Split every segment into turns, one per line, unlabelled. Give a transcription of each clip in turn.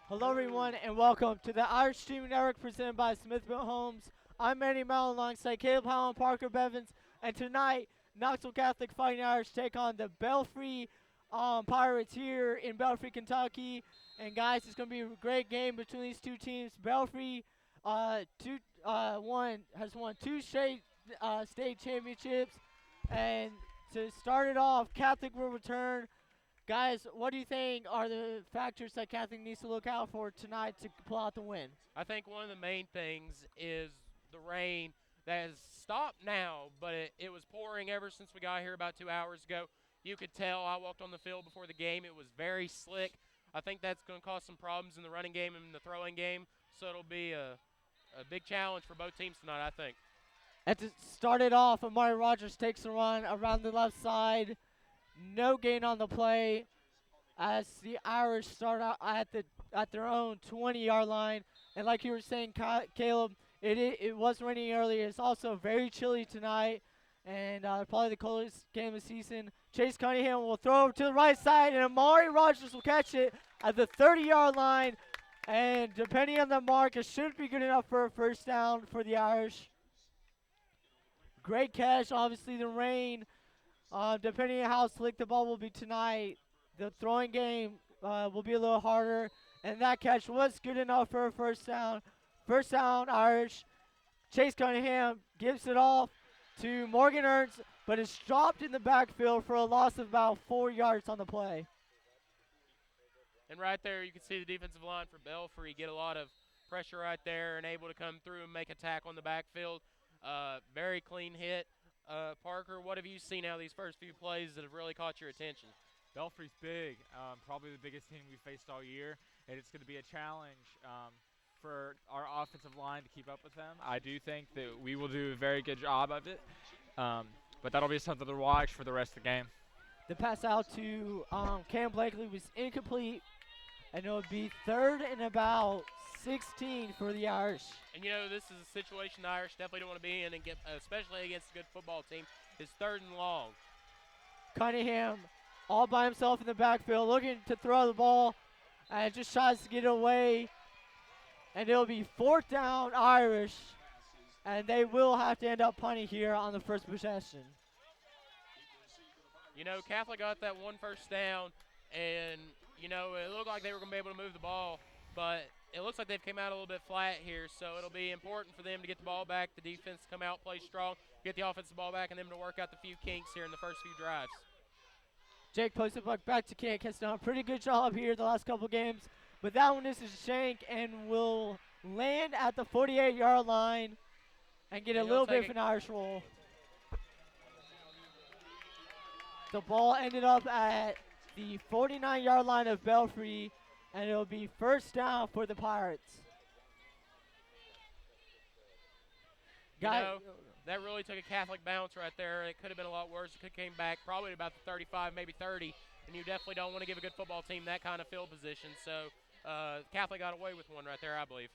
Hello, everyone, and welcome to the Irish Streaming Network presented by Smithville Homes. I'm Manny Mellon alongside Caleb Howell and Parker Bevins, and tonight, Knoxville Catholic Fighting Irish take on the Belfrey Pirates here in Belfrey, Kentucky. And guys, it's going to be a great game between these two teams. Belfrey has won two straight state championships, and to start it off, Catholic will return. Guys, what do you think are the factors that Catholic needs to look out for tonight to pull out the win?
I think one of the main things is the rain that has stopped now, but it was pouring ever since we got here about 2 hours ago. You could tell. I walked on the field before the game. It was very slick. I think that's going to cause some problems in the running game and the throwing game, so it'll be a big challenge for both teams tonight, I think.
And to start it off, Amari Rogers takes a run around the left side. No gain on the play as the Irish start out at their own 20-yard line. And like you were saying, Caleb, it was raining earlier. It's also very chilly tonight, and probably the coldest game of the season. Chase Cunningham will throw over to the right side, and Amari Rogers will catch it at the 30-yard line. And depending on the mark, it should be good enough for a first down for the Irish. Great catch. Obviously, the rain, depending on how slick the ball will be tonight, the throwing game will be a little harder. And that catch was good enough for a first down. First down, Irish. Chase Cunningham gives it off to Morgan Ernst, but it's dropped in the backfield for a loss of about 4 yards on the play.
And right there, you can see the defensive line for Belfrey get a lot of pressure right there and able to come through and make a tackle in the backfield. Very clean hit. Parker, what have you seen out of these first few plays that have really caught your attention?
Belfry's big, probably the biggest team we faced all year, and it's going to be a challenge for our offensive line to keep up with them. I do think that we will do a very good job of it, but that'll be something to watch for the rest of the game.
The pass out to Cam Blakely was incomplete, and it would be third and about 16 for the Irish.
And you know, this is a situation the Irish definitely don't want to be in, and especially against a good football team. It's third and long.
Cunningham all by himself in the backfield, looking to throw the ball, and just tries to get away. And it'll be fourth down Irish, and they will have to end up punting here on the first possession.
You know, Catholic got that one first down, and, you know, it looked like they were going to be able to move the ball, but it looks like they've come out a little bit flat here, so it'll be important for them to get the ball back, the defense to come out, play strong, get the offensive ball back, and them to work out the few kinks here in the first few drives.
Jake posted back to Kent. Has done a pretty good job here the last couple games, but that one is a shank and will land at the 48-yard line and get a little bit of an Irish roll. The ball ended up at the 49-yard line of Belfrey, and it'll be first down for the Pirates.
You know, that really took a Catholic bounce right there. It could have been a lot worse. It could have came back probably about the 35, maybe 30, and you definitely don't want to give a good football team that kind of field position. So Catholic got away with one right there, I believe.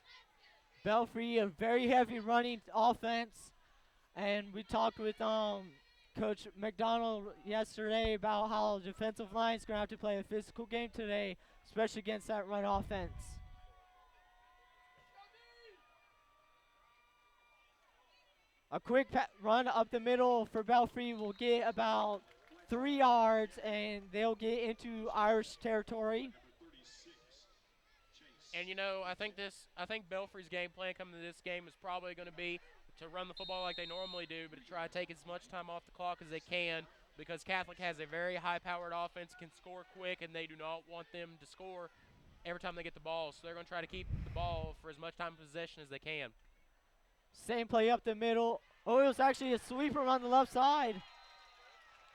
Belfry, a very heavy running offense, and we talked with Coach McDonald yesterday about how the defensive line is going to have to play a physical game today, especially against that run offense. A quick run up the middle for Belfry will get about 3 yards, and they'll get into Irish territory.
And you know, I think Belfry's game plan coming to this game is probably going to be to run the football like they normally do, but to try to take as much time off the clock as they can, because Catholic has a very high-powered offense, can score quick, and they do not want them to score every time they get the ball. So they're going to try to keep the ball for as much time of possession as they can.
Same play up the middle. Oh, it was actually a sweeper on the left side.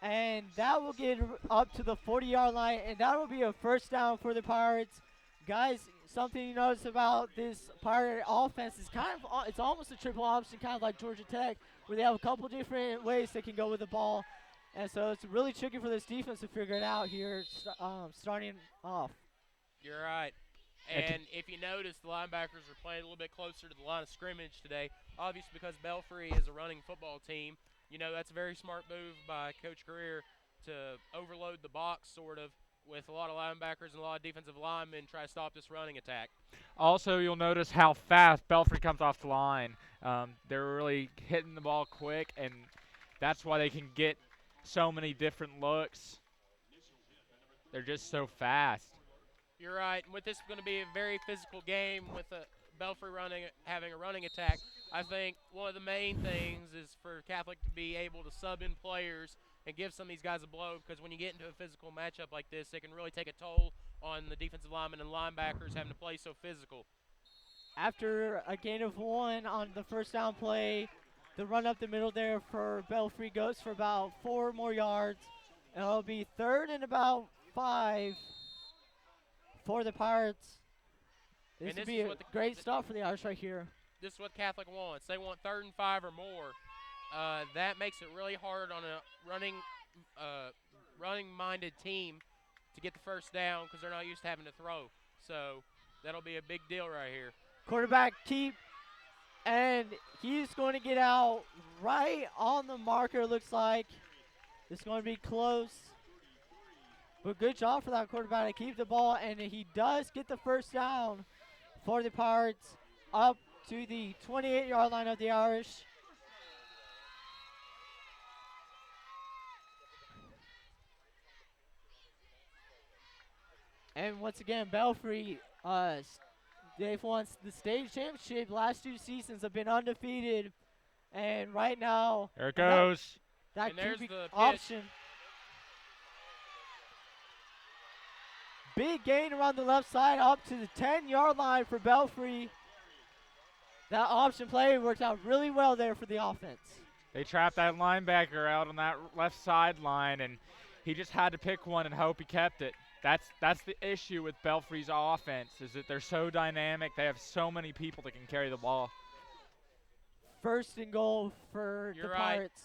And that will get up to the 40-yard line, and that will be a first down for the Pirates. Guys, something you notice about this Pirate offense is it's almost a triple option, kind of like Georgia Tech, where they have a couple different ways they can go with the ball. And so it's really tricky for this defense to figure it out here starting off.
You're right. And if you notice, the linebackers are playing a little bit closer to the line of scrimmage today, obviously because Belfry is a running football team. You know, that's a very smart move by Coach Greer to overload the box sort of with a lot of linebackers and a lot of defensive linemen try to stop this running attack.
Also, you'll notice how fast Belfrey comes off the line. They're really hitting the ball quick, and that's why they can get so many different looks. They're just so fast.
You're right. And with this going to be a very physical game with Belfrey having a running attack, I think one of the main things is for Catholic to be able to sub in players and give some of these guys a blow, because when you get into a physical matchup like this, it can really take a toll on the defensive linemen and linebackers having to play so physical.
After a gain of 1 on the first down play, the run up the middle there for Belfrey goes for about 4 more yards. And it'll be 3rd and about 5 for the Pirates. This would be a great start for the Irish right here.
This is what Catholic wants. They want 3rd and 5 or more. That makes it really hard on a running-minded team to get the first down, because they're not used to having to throw. So that'll be a big deal right here.
Quarterback keep, and he's going to get out right on the marker, looks like. It's going to be close. But good job for that quarterback to keep the ball, and he does get the first down for the Pirates up to the 28-yard line of the Irish. And once again, Belfry, they've won the state championship. Last 2 seasons have been undefeated. And right now,
there it goes.
That
and there's
QB
the
option. Big gain around the left side up to the 10-yard line for Belfry. That option play worked out really well there for the offense.
They trapped that linebacker out on that left sideline, and he just had to pick one and hope he kept it. That's the issue with Belfry's offense, is that they're so dynamic. They have so many people that can carry the ball.
1st and goal for the Pirates.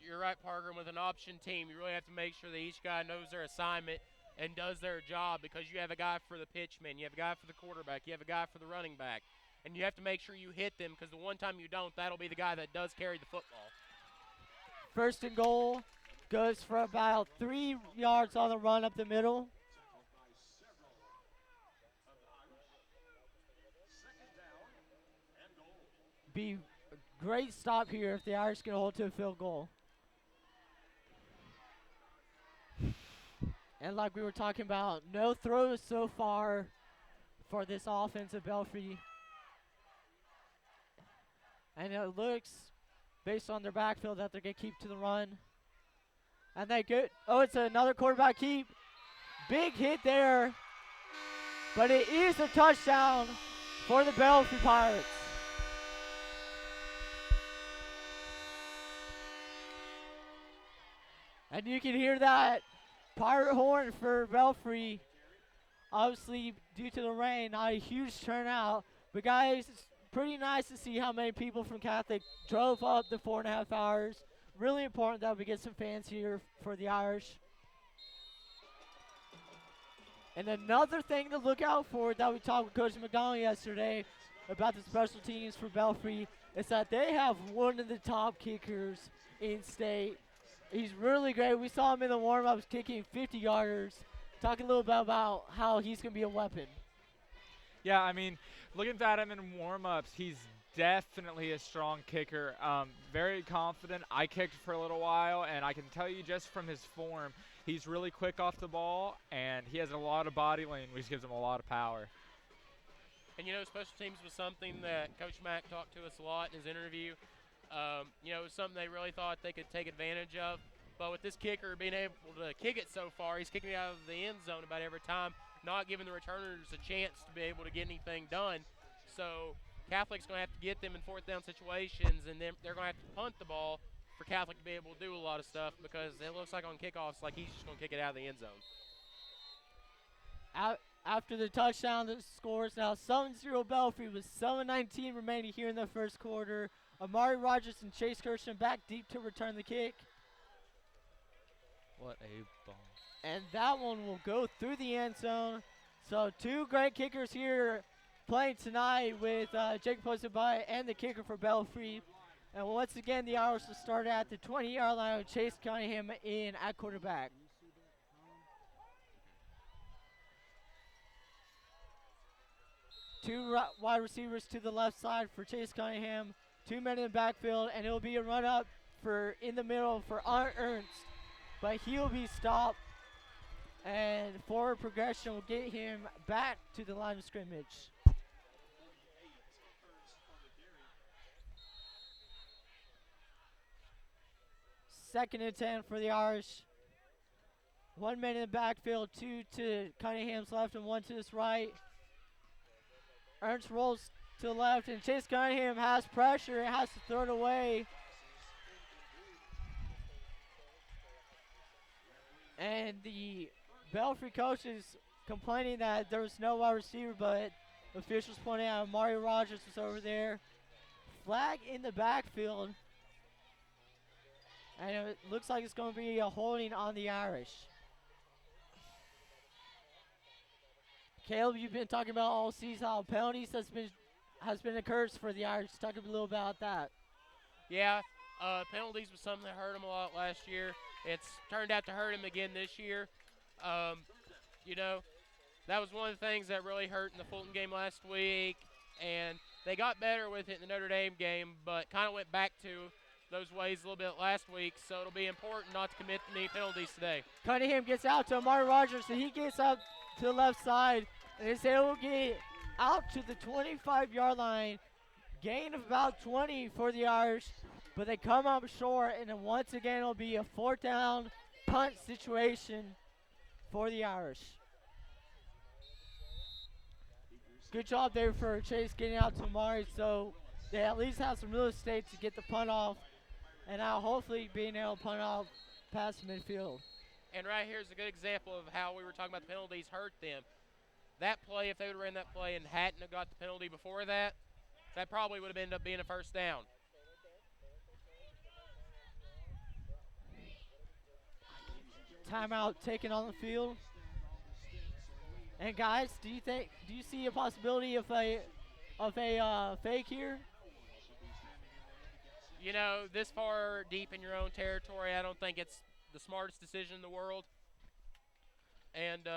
You're right, Parker. And with an option team, you really have to make sure that each guy knows their assignment and does their job, because you have a guy for the pitchman, you have a guy for the quarterback, you have a guy for the running back. And you have to make sure you hit them, because the one time you don't, that'll be the guy that does carry the football.
1st and goal goes for about 3 yards on the run up the middle. Be a great stop here if the Irish can hold to a field goal. And like we were talking about, no throws so far for this offense of Belfry. And it looks, based on their backfield, that they're going to keep to the run. And they good. Oh, it's another quarterback keep. Big hit there. But it is a touchdown for the Belfry Pirates. And you can hear that pirate horn for Belfry. Obviously, due to the rain, not a huge turnout. But guys, it's pretty nice to see how many people from Catholic drove up the 4.5 hours. Really important that we get some fans here for the Irish. And another thing to look out for that we talked with Coach McDonald yesterday about the special teams for Belfry is that they have one of the top kickers in state. He's really great. We saw him in the warm-ups kicking 50-yarders. Talk a little bit about how he's going to be a weapon.
Yeah, I mean, looking at him in warm-ups, he's definitely a strong kicker. Very confident. I kicked for a little while, and I can tell you just from his form, he's really quick off the ball, and he has a lot of body lean, which gives him a lot of power.
And, you know, special teams was something that Coach Mack talked to us a lot in his interview. You know, it was something they really thought they could take advantage of. But with this kicker being able to kick it so far, he's kicking it out of the end zone about every time, not giving the returners a chance to be able to get anything done. So Catholic's going to have to get them in 4th down situations, and then they're going to have to punt the ball for Catholic to be able to do a lot of stuff, because it looks like on kickoffs like he's just going to kick it out of the end zone.
After the touchdown, the score is now 7-0 Belfry with 7:19 remaining here in the first quarter. Amari Rogers and Chase Kirshman back deep to return the kick.
What a ball.
And that one will go through the end zone. So 2 great kickers here playing tonight with Jacob Posabai and the kicker for Belfry. And once again, the Irish will start at the 20-yard line with Chase Cunningham in at quarterback. Two wide receivers to the left side for Chase Cunningham. 2 men in the backfield, and it'll be a run up for in the middle for Ernst. But he'll be stopped, and forward progression will get him back to the line of scrimmage. Second and 10 for the Irish. 1 man in the backfield, 2 to Cunningham's left and 1 to his right. Ernst rolls to the left, and Chase Cunningham has pressure and has to throw it away. And the Belfrey coach is complaining that there was no wide receiver, but officials pointing out Mario Rogers was over there. Flag in the backfield. And it looks like it's going to be a holding on the Irish. Caleb, you've been talking about all season how penalties has been a curse for the Irish. Talk a little about that.
Yeah, penalties was something that hurt them a lot last year. It's turned out to hurt them again this year. You know, that was one of the things that really hurt in the Fulton game last week, and they got better with it in the Notre Dame game, but kind of went back to those ways a little bit last week, so it'll be important not to commit many penalties today.
Cunningham gets out to Amari Rogers, and he gets up to the left side, and is able to get out to the 25-yard line. Gain of about 20 for the Irish, but they come up short, and then once again it'll be a 4th down punt situation for the Irish. Good job there for Chase getting out to Amari, so they at least have some real estate to get the punt off, and now hopefully being able to punt off past midfield.
And right here is a good example of how we were talking about the penalties hurt them. That play, if they would have ran that play and hadn't have got the penalty before that, that probably would have ended up being a 1st down.
Timeout taken on the field. And guys, do you see a possibility of a fake here?
You know, this far deep in your own territory, I don't think it's the smartest decision in the world. And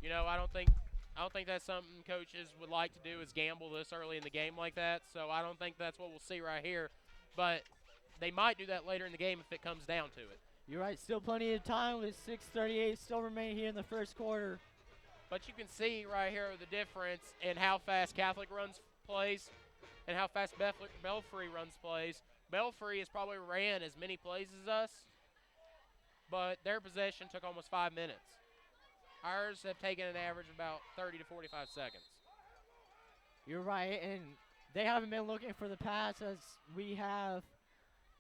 you know, I don't think that's something coaches would like to do, is gamble this early in the game like that. So I don't think that's what we'll see right here. But they might do that later in the game if it comes down to it.
You're right. Still plenty of time with 6:38 still remaining here in the first quarter.
But you can see right here the difference in how fast Catholic runs plays and how fast Belfrey runs plays. Belfrey has probably ran as many plays as us, but their possession took almost 5 minutes. Ours have taken an average of about 30 to 45 seconds.
You're right, and they haven't been looking for the pass as we have.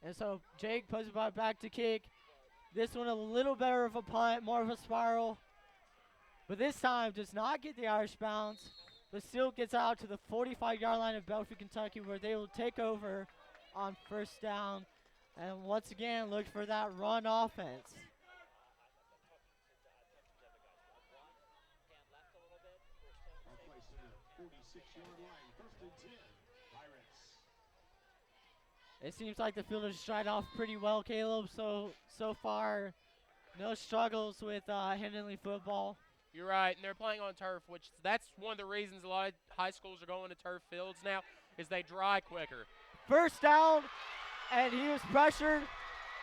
And so Jake puts it back to kick. This one a little better of a punt, more of a spiral. But this time does not get the Irish bounce, but still gets out to the 45-yard line of Belfrey, Kentucky, where they will take over on 1st down. And once again, look for that run offense. It seems like the field has dried off pretty well, Caleb. So far, no struggles with handling football.
You're right, and they're playing on turf, which that's one of the reasons a lot of high schools are going to turf fields now, is they dry quicker.
1st down, and he was pressured,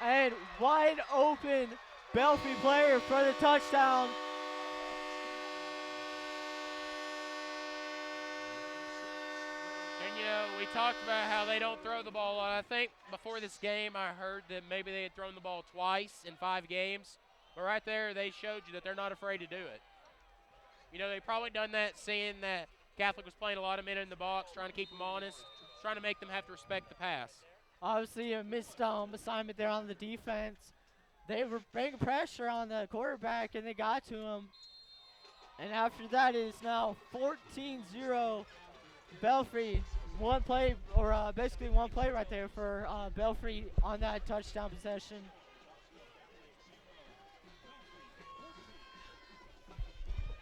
and wide open Belfry player for the touchdown.
And, you know, we talked about how they don't throw the ball a lot. I think before this game I heard that maybe they had thrown the ball twice in 5 games. But right there they showed you that they're not afraid to do it. You know, they probably done that seeing that Catholic was playing a lot of men in the box, trying to keep them honest, trying to make them have to respect the pass.
Obviously a missed assignment there on the defense. They were bringing pressure on the quarterback, and they got to him. And after that, it is now 14-0 Belfry. One play, or basically one play right there for Belfry on that touchdown possession.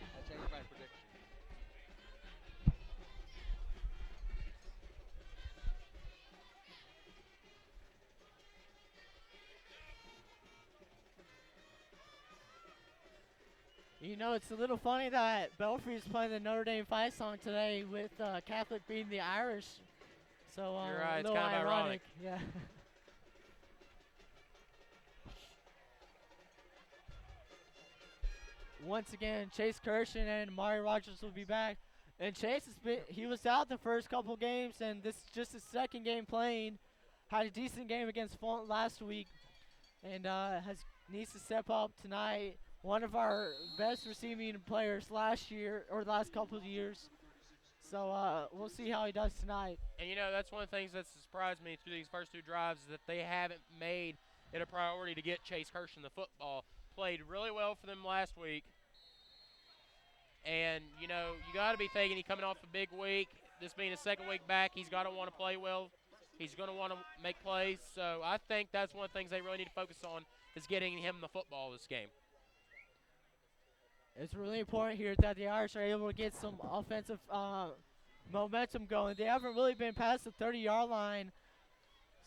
I changed my prediction.
You know, it's a little funny that Belfry is playing the Notre Dame fight song today with Catholic beating the Irish. So
You're
a
right, it's
little
kind of ironic.
Yeah. Once again, Chase Kirshen and Amari Rogers will be back. And Chase he was out the first couple games, and this is just his second game playing. Had a decent game against Fulton last week, and needs to step up tonight. One of our best receiving players last year or the last couple of years. So we'll see how he does tonight.
And you know, that's one of the things that's surprised me through these first two drives is that they haven't made it a priority to get Chase Kirshen the football. Played really well for them last week. And, you know, you got to be thinking he's coming off a big week. This being his second week back, he's got to want to play well. He's going to want to make plays. So I think that's one of the things they really need to focus on is getting him the football this game.
It's really important here that the Irish are able to get some offensive momentum going. They haven't really been past the 30-yard line.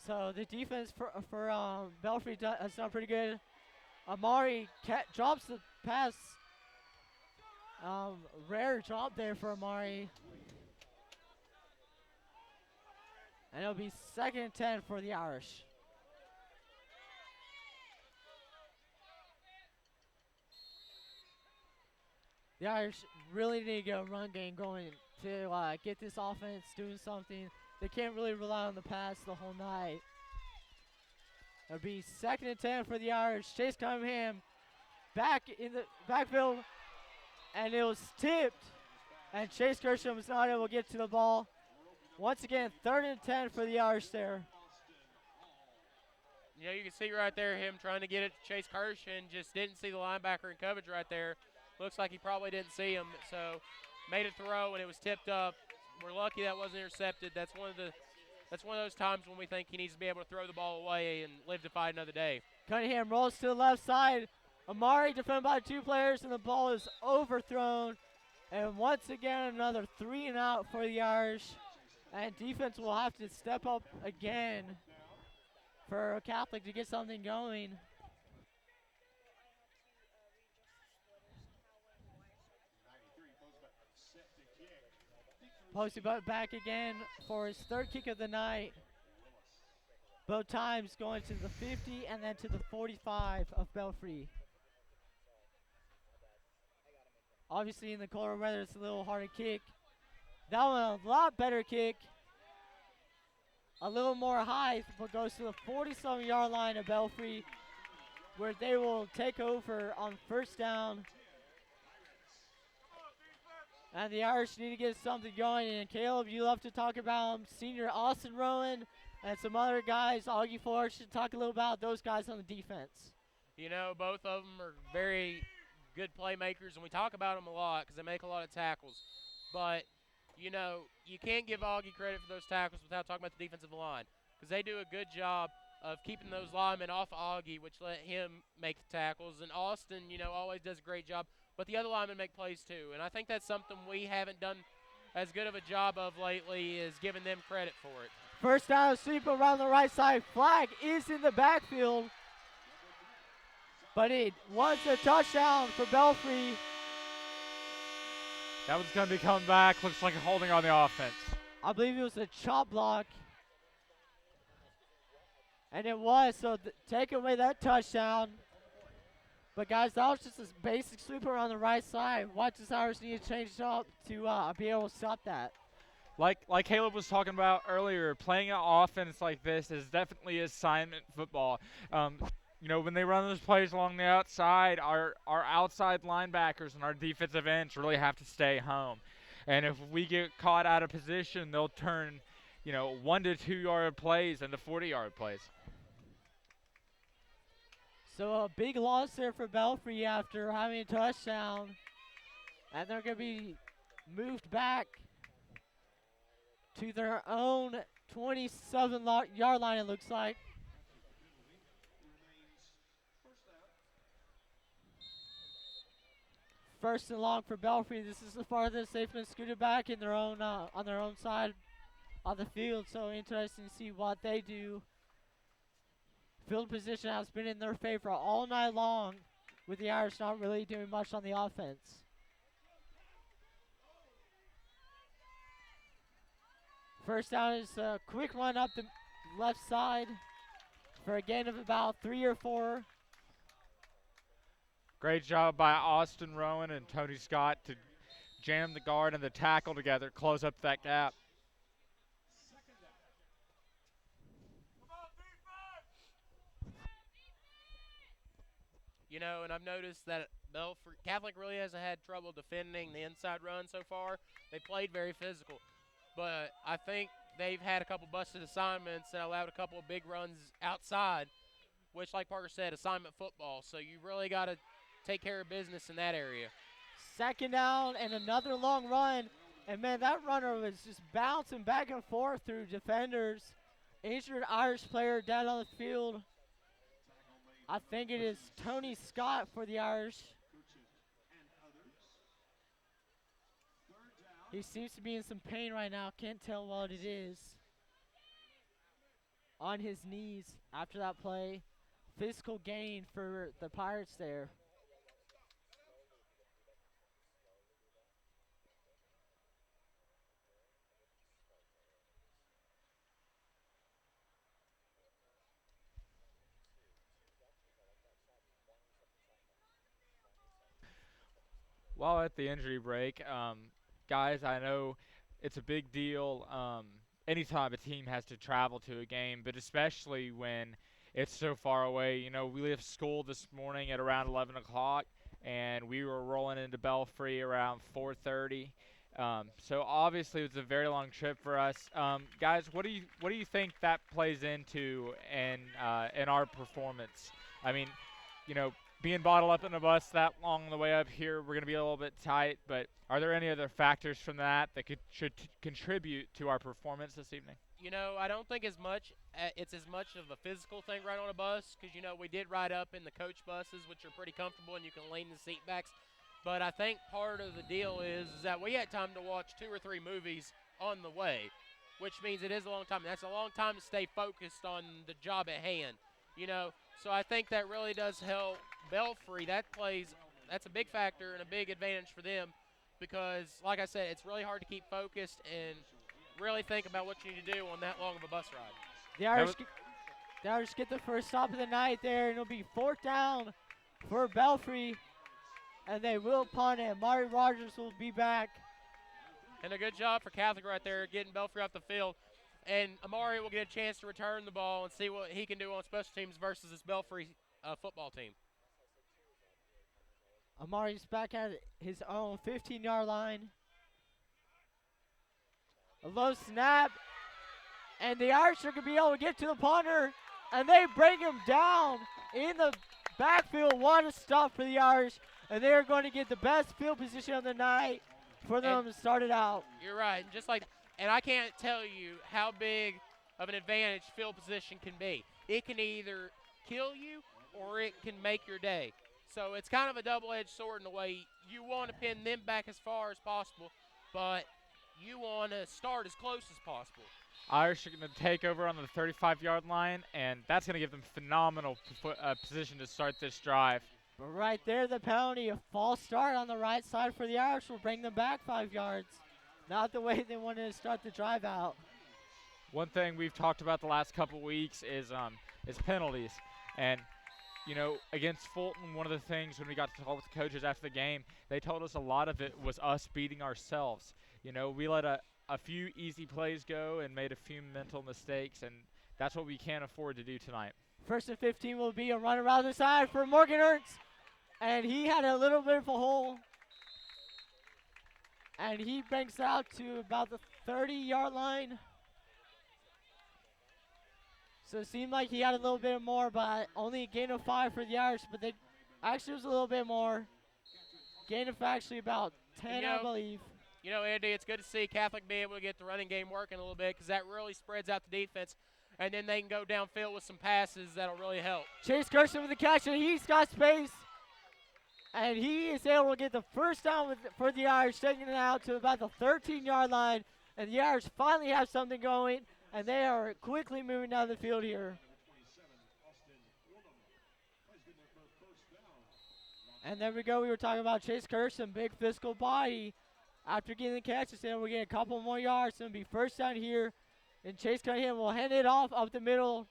So the defense for Belfry has done pretty good. Amari drops the pass. Rare drop there for Amari. And it'll be 2nd and 10 for the Irish. The Irish really need to get a run game going to get this offense doing something. They can't really rely on the pass the whole night. It'll be 2nd and 10 for the Irish. Chase Cunningham back in the backfield. And it was tipped. And Chase Kirshen was not able to get to the ball. Once again, 3rd and 10 for the Irish there.
You know, you can see right there him trying to get it to Chase Kirshen. Just didn't see the linebacker in coverage right there. Looks like he probably didn't see him. So made a throw and it was tipped up. We're lucky that wasn't intercepted. That's one of those times when we think he needs to be able to throw the ball away and live to fight another day.
Cunningham rolls to the left side. Amari defended by 2 players, and the ball is overthrown. And once again, another 3 and out for the Irish. And defense will have to step up again for Catholic to get something going. Posty Butt back again for his 3rd kick of the night. Both times going to the 50 and then to the 45 of Belfry. Obviously in the colder weather it's a little hard to kick. That one a lot better kick. A little more height, but goes to the 47-yard line of Belfry, where they will take over on 1st down. And the Irish need to get something going. And Caleb, you love to talk about senior Austin Rowan and some other guys. Augie Ford should talk a little about those guys on the defense.
You know, both of them are very good playmakers, and we talk about them a lot because they make a lot of tackles. But, you know, you can't give Augie credit for those tackles without talking about the defensive line because they do a good job of keeping those linemen off Augie, which let him make the tackles. And Austin, you know, always does a great job. But the other linemen make plays too. And I think that's something we haven't done as good of a job of lately is giving them credit for it.
1st down, sweep around the right side. Flag is in the backfield. But it was a touchdown for Belfry.
That one's going to be coming back. Looks like a holding on the offense.
I believe it was a chop block. And it was, so take away that touchdown. But guys, that was just a basic sweeper on the right side. Watch this Irish need to change it up to be able to stop that.
Like Caleb was talking about earlier, playing an offense like this is definitely assignment football. You know, when they run those plays along the outside, our outside linebackers and our defensive ends really have to stay home. And if we get caught out of position, they'll turn, you know, 1 to 2 yard plays into 40-yard plays.
So a big loss there for Belfry after having a touchdown. And they're going to be moved back to their own 27-yard line, it looks like. First and long for Belfry. This is the farthest they've been scooted back in their own on their own side of the field. So interesting to see what they do. Field position has been in their favor all night long. with the Irish not really doing much on the offense. First down is a quick run up the left side for a gain of about 3 or 4.
Great job by Austin Rowan and Tony Scott to jam the guard and the tackle together, close up that gap.
You know, and I've noticed that Belfrey Catholic really hasn't had trouble defending the inside run so far. They played very physical, but I think they've had a couple busted assignments and allowed a couple of big runs outside, which, like Parker said, assignment football. So you really got to take care of business in that area.
Second down and another long run. And, man, that runner was just bouncing back and forth through defenders. Injured Irish player down on the field. I think it is Tony Scott for the Irish. He seems to be in some pain right now. Can't tell what it is. On his knees after that play. Physical gain for the Pirates there.
While at the injury break, guys, I know it's a big deal anytime a team has to travel to a game, but especially when it's so far away. You know, we left school this morning at around 11 o'clock, and we were rolling into Belfrey around 4:30. So obviously it was a very long trip for us. Guys, what do you think that plays into in our performance? I mean, you know, being bottled up in a bus that long on the way up here, we're going to be a little bit tight, but are there any other factors from that should contribute to our performance this evening?
You know, I don't think it's as much of a physical thing right on a bus because, you know, we did ride up in the coach buses, which are pretty comfortable and you can lean the seat backs. But I think part of the deal is that we had time to watch 2 or 3 movies on the way, which means it is a long time. That's a long time to stay focused on the job at hand, you know. So I think that really does help Belfrey. That's a big factor and a big advantage for them because, like I said, it's really hard to keep focused and really think about what you need to do on that long of a bus ride.
The Irish get the first stop of the night there, and it'll be 4th down for Belfrey, and they will punt it. Mari Rogers will be back.
And a good job for Catholic right there, getting Belfrey off the field. And Amari will get a chance to return the ball and see what he can do on special teams versus this Belfry football team.
Amari's back at his own 15-yard line. A low snap, and the Irish are going to be able to get to the punter, and they bring him down in the backfield. What a stop for the Irish, and they are going to get the best field position of the night for them to start it out.
You're right, and I can't tell you how big of an advantage field position can be. It can either kill you or it can make your day. So it's kind of a double-edged sword in a way. You want to pin them back as far as possible, but you want to start as close as possible.
Irish are going to take over on the 35-yard line, and that's going to give them phenomenal position to start this drive.
But right there, the penalty, a false start on the right side for the Irish will bring them back 5 yards. Not the way they wanted to start the drive out.
One thing we've talked about the last couple weeks is penalties. And, you know, against Fulton, one of the things when we got to talk with the coaches after the game, they told us a lot of it was us beating ourselves. You know, we let a few easy plays go and made a few mental mistakes, and that's what we can't afford to do tonight.
1st and 15 will be a run around the side for Morgan Ernst, and he had a little bit of a hole. And he banks out to about the 30-yard line. So it seemed like he had a little bit more, but only a gain of 5 for the Irish. But they actually was a little bit more. Gain of actually about 10, I believe.
You know, Andy, it's good to see Catholic be able to get the running game working a little bit because that really spreads out the defense. And then they can go downfield with some passes that'll really help.
Chase Gerson with the catch, and he's got space. And he is able to get the first down for the Irish, taking it out to about the 13-yard line. And the Irish finally have something going, and they are quickly moving down the field here. And there we go. We were talking about Chase Kirsten, big physical body. After getting the catch, instead we're getting a couple more yards. It's going to be first down here. And Chase Cunningham will hand it off up the middle.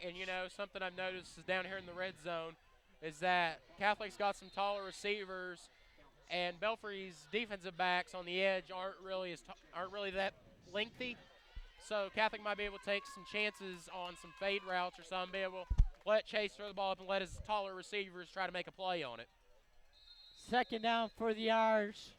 And, you know, something I've noticed is down here in the red zone is that Catholic's got some taller receivers, and Belfrey's defensive backs on the edge aren't really that lengthy. So Catholic might be able to take some chances on some fade routes or something, be able to let Chase throw the ball up and let his taller receivers try to make a play on it.
Second down for the Irish.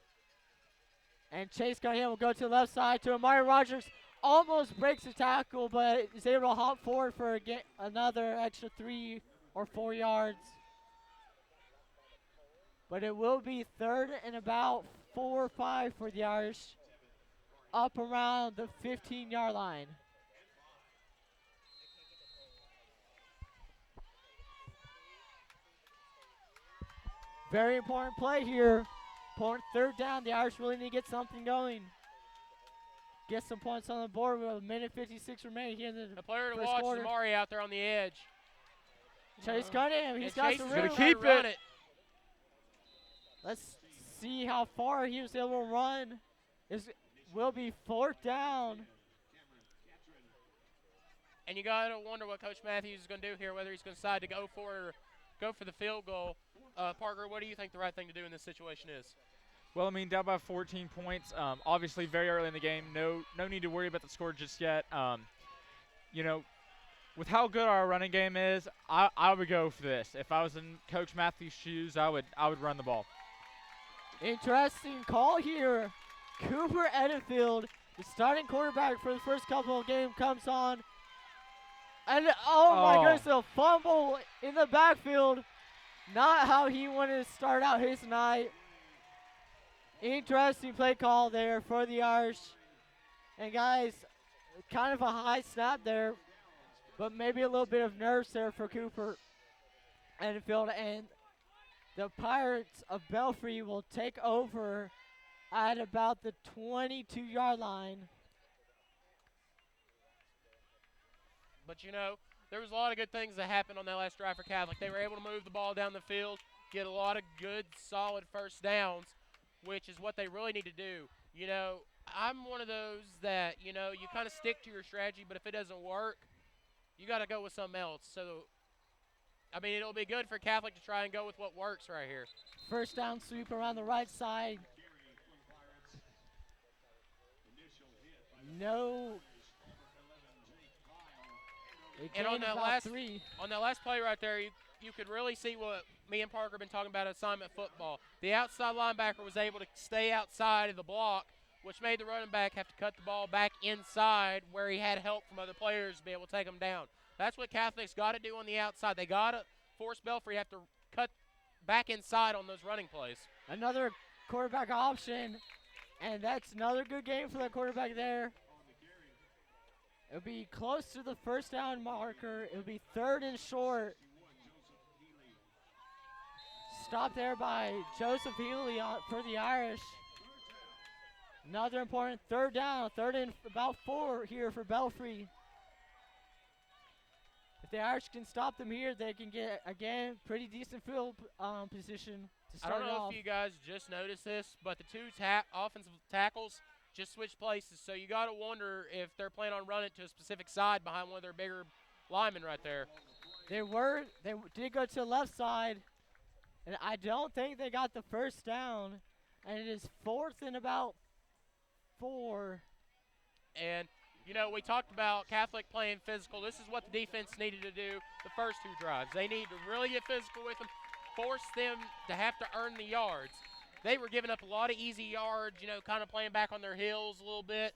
And Chase Cunningham will go to the left side to Amari Rogers. Almost breaks the tackle, but is able to hop forward for another extra 3 or 4 yards. But it will be third and about 4 or 5 for the Irish, up around the 15-yard line. Very important play here. Important third down. The Irish really need to get something going. Get some points on the board with a minute 56 remaining here in the
player to
first
watch
quarter.
is Amari out there on the edge.
Chase Cunningham, he's
And
got
Chase
some
is
room.
gonna keep it.
Let's see how far he was able to run. Will be fourth down.
And you got to wonder what Coach Matthews is going to do here, whether he's going to decide to go for the field goal. Parker, what do you think the right thing to do in this situation is?
Well, I mean, down by 14 points. Obviously, very early in the game. No need to worry about the score just yet. You know, with how good our running game is, I would go for this. If I was in Coach Matthews' shoes, I would run the ball.
Interesting call here. Cooper Edenfield, the starting quarterback for the first couple of games, comes on. And my goodness, a fumble in the backfield. Not how he wanted to start out his night. Interesting play call there for the Irish. And guys, kind of a high snap there, but maybe a little bit of nerves there for Cooper Edenfield. And the Pirates of Belfrey will take over at about the 22-yard line.
But, you know, there was a lot of good things that happened on that last drive for Catholic. They were able to move the ball down the field, get a lot of good, solid first downs, which is what they really need to do. You know, I'm one of those that, you know, you kind of stick to your strategy, but if it doesn't work, you got to go with something else. So, I mean, it'll be good for Catholic to try and go with what works right here.
First down sweep around the right side. No.
And on that last play right there, you could really see what me and Parker have been talking about assignment football. The outside linebacker was able to stay outside of the block, which made the running back have to cut the ball back inside where he had help from other players to be able to take him down. That's what Catholic's got to do on the outside. They got to force Belfrey to have to cut back inside on those running plays.
Another quarterback option, and that's another good game for the quarterback there. It'll be close to the first down marker. It'll be third and short. Stopped there by Joseph Healy for the Irish. Another important third down, third and about 4 here for Belfrey. If the Irish can stop them here, they can get, again, pretty decent field position to start
I don't know
off.
if you guys just noticed this, but the two offensive tackles just switched places. So you got to wonder if they're planning on running to a specific side behind one of their bigger linemen right there.
They did go to the left side, and I don't think they got the first down. And it is fourth and about 4.
And, you know, we talked about Catholic playing physical. This is what the defense needed to do the first 2 drives. They need to really get physical with them, force them to have to earn the yards. They were giving up a lot of easy yards, you know, kind of playing back on their heels a little bit.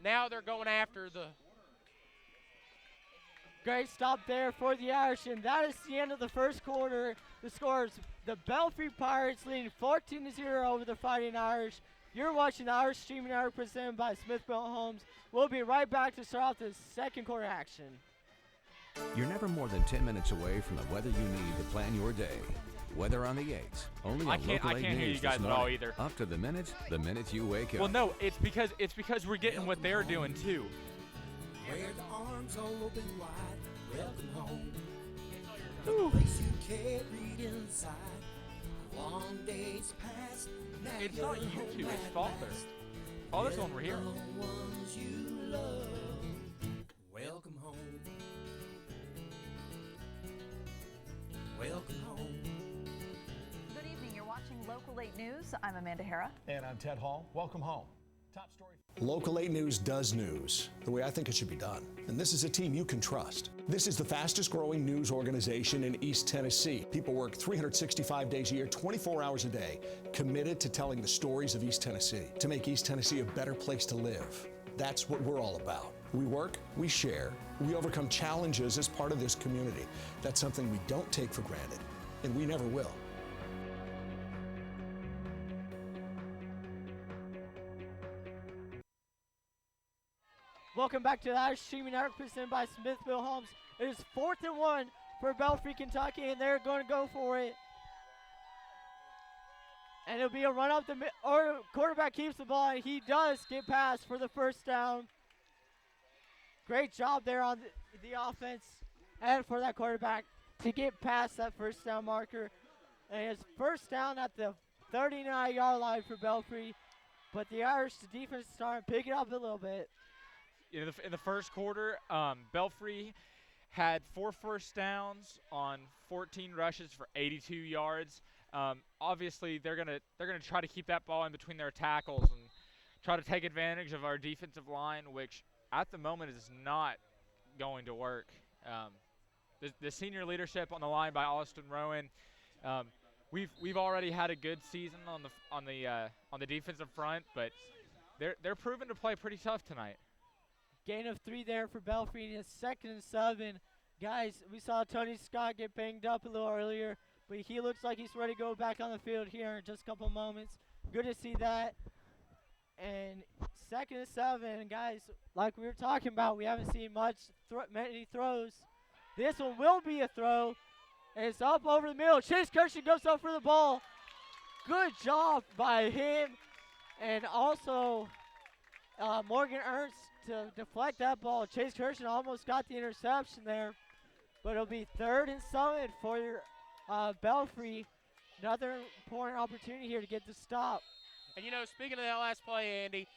Now they're going after the
Great stop there for the Irish, and that is the end of the first quarter. The scores, the Belfrey Pirates leading 14-0 over the Fighting Irish. You're watching the Irish Streaming Network presented by Smith-Built Homes. We'll be right back to start off the second quarter action.
You're never more than 10 minutes away from the weather you need to plan your day. Weather on the 8s. Only
I
on
can't
Local 8
hear you
News
guys
this
at all
morning.
either.
Up to the minute you wake up.
Well, no, it's because we're getting what they're doing too.
Where the arms are open wide, welcome home. The place you can't read inside. Long days past, now
It's
you're
not
home
YouTube, it's
at
Father.
last.
Father's the one we're here.
The ones you love, welcome home. Welcome home.
Good evening. You're watching Local 8 News. I'm Amanda Hara.
And I'm Ted Hall. Welcome home. Top story.
Local 8 News does news the way I think it should be done. And this is a team you can trust. This is the fastest growing news organization in East Tennessee. People work 365 days a year, 24 hours a day, committed to telling the stories of East Tennessee, to make East Tennessee a better place to live. That's what we're all about. We work, we share, we overcome challenges as part of this community. That's something we don't take for granted, and we never will.
Welcome back to the Irish Streaming Network presented by Smithville Homes. It is 4th and 1 for Belfrey, Kentucky, and they're going to go for it. And it'll be a run up the middle, or quarterback keeps the ball, and he does get past for the first down. Great job there on the offense and for that quarterback to get past that first down marker. And it's first down at the 39-yard line for Belfrey, but the Irish defense is starting to pick it up a little bit.
In the first quarter, Belfrey had 4 first downs on 14 rushes for 82 yards. Obviously, they're gonna try to keep that ball in between their tackles and try to take advantage of our defensive line, which at the moment is not going to work. The senior leadership on the line by Austin Rowan. We've already had a good season on the defensive front, but they're proving to play pretty tough tonight.
Gain of 3 there for Belfrey, and it's 2nd and 7. Guys, we saw Tony Scott get banged up a little earlier, but he looks like he's ready to go back on the field here in just a couple moments. Good to see that. And 2nd and 7, guys, like we were talking about, we haven't seen many throws. This one will be a throw, and it's up over the middle. Chase Kirshen goes up for the ball. Good job by him, and also Morgan Ernst to deflect that ball. Chase Kirshen almost got the interception there, but it'll be 3rd and 7 for your Belfry. Another important opportunity here to get the stop.
And, speaking of that last play, Andy,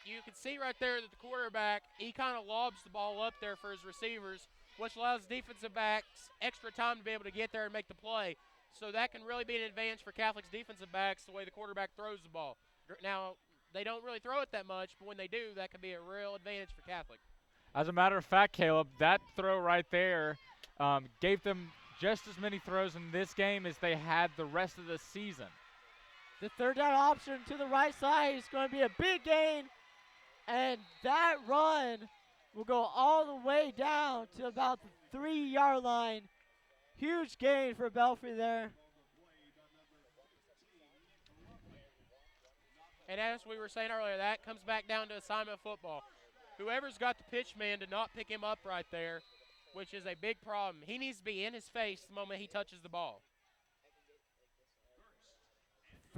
you can see right there that the quarterback, he kind of lobs the ball up there for his receivers, which allows defensive backs extra time to be able to get there and make the play. So that can really be an advantage for Catholic's defensive backs, the way the quarterback throws the ball. Now, they don't really throw it that much, but when they do, that can be a real advantage for Catholic.
As a matter of fact, Caleb, that throw right there gave them just as many throws in this game as they had the rest of the season.
The 3rd down option to the right side is going to be a big gain, and that run will go all the way down to about the 3-yard line. Huge gain for Belfry there.
And as we were saying earlier, that comes back down to assignment football. Whoever's got the pitch man to not pick him up right there, which is a big problem. He needs to be in his face the moment he touches the ball.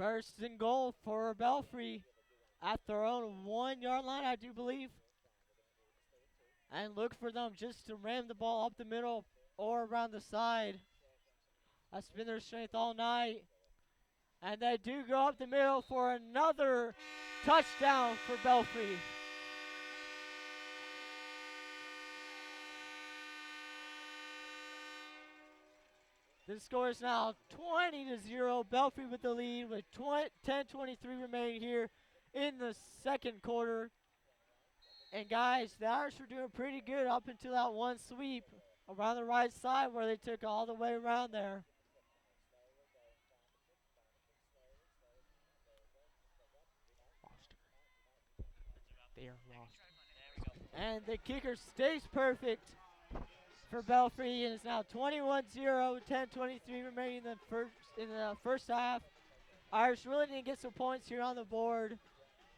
1st and goal for Belfry at their own 1-yard line, I do believe. And look for them just to ram the ball up the middle or around the side. That's been their strength all night. And they do go up the middle for another touchdown for Belfry. The score is now 20-0. Belfry with the lead with 10:23 remaining here in the 2nd quarter. And guys, the Irish were doing pretty good up until that one sweep around the right side where they took all the way around there.
They are lost.
And the kicker stays perfect for Belfry, and it's now 21-0, 10:23 remaining in the first half. Irish really didn't get some points here on the board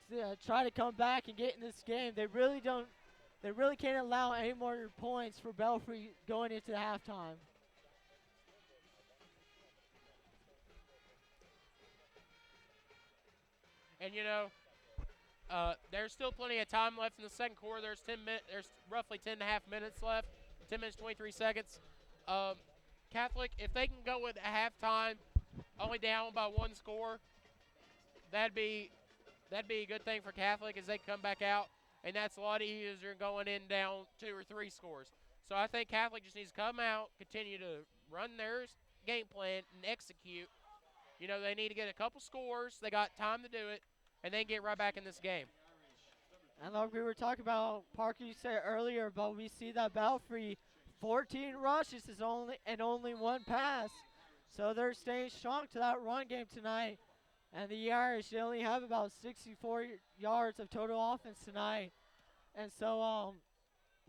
to try to come back and get in this game. They really can't allow any more points for Belfry going into halftime.
And, there's still plenty of time left in the second quarter. There's roughly 10 and a half minutes left, 10 minutes, 23 seconds. Catholic, if they can go with a halftime only down by one score, that'd be a good thing for Catholic as they come back out, and that's a lot easier than going in down 2 or 3 scores. So I think Catholic just needs to come out, continue to run their game plan, and execute. They need to get a couple scores. They got time to do it, and then get right back in this game.
And like we were talking about, Parker, you said earlier, but we see that Belfrey, 14 rushes is only one pass. So they're staying strong to that run game tonight. And the Irish, they only have about 64 yards of total offense tonight. And so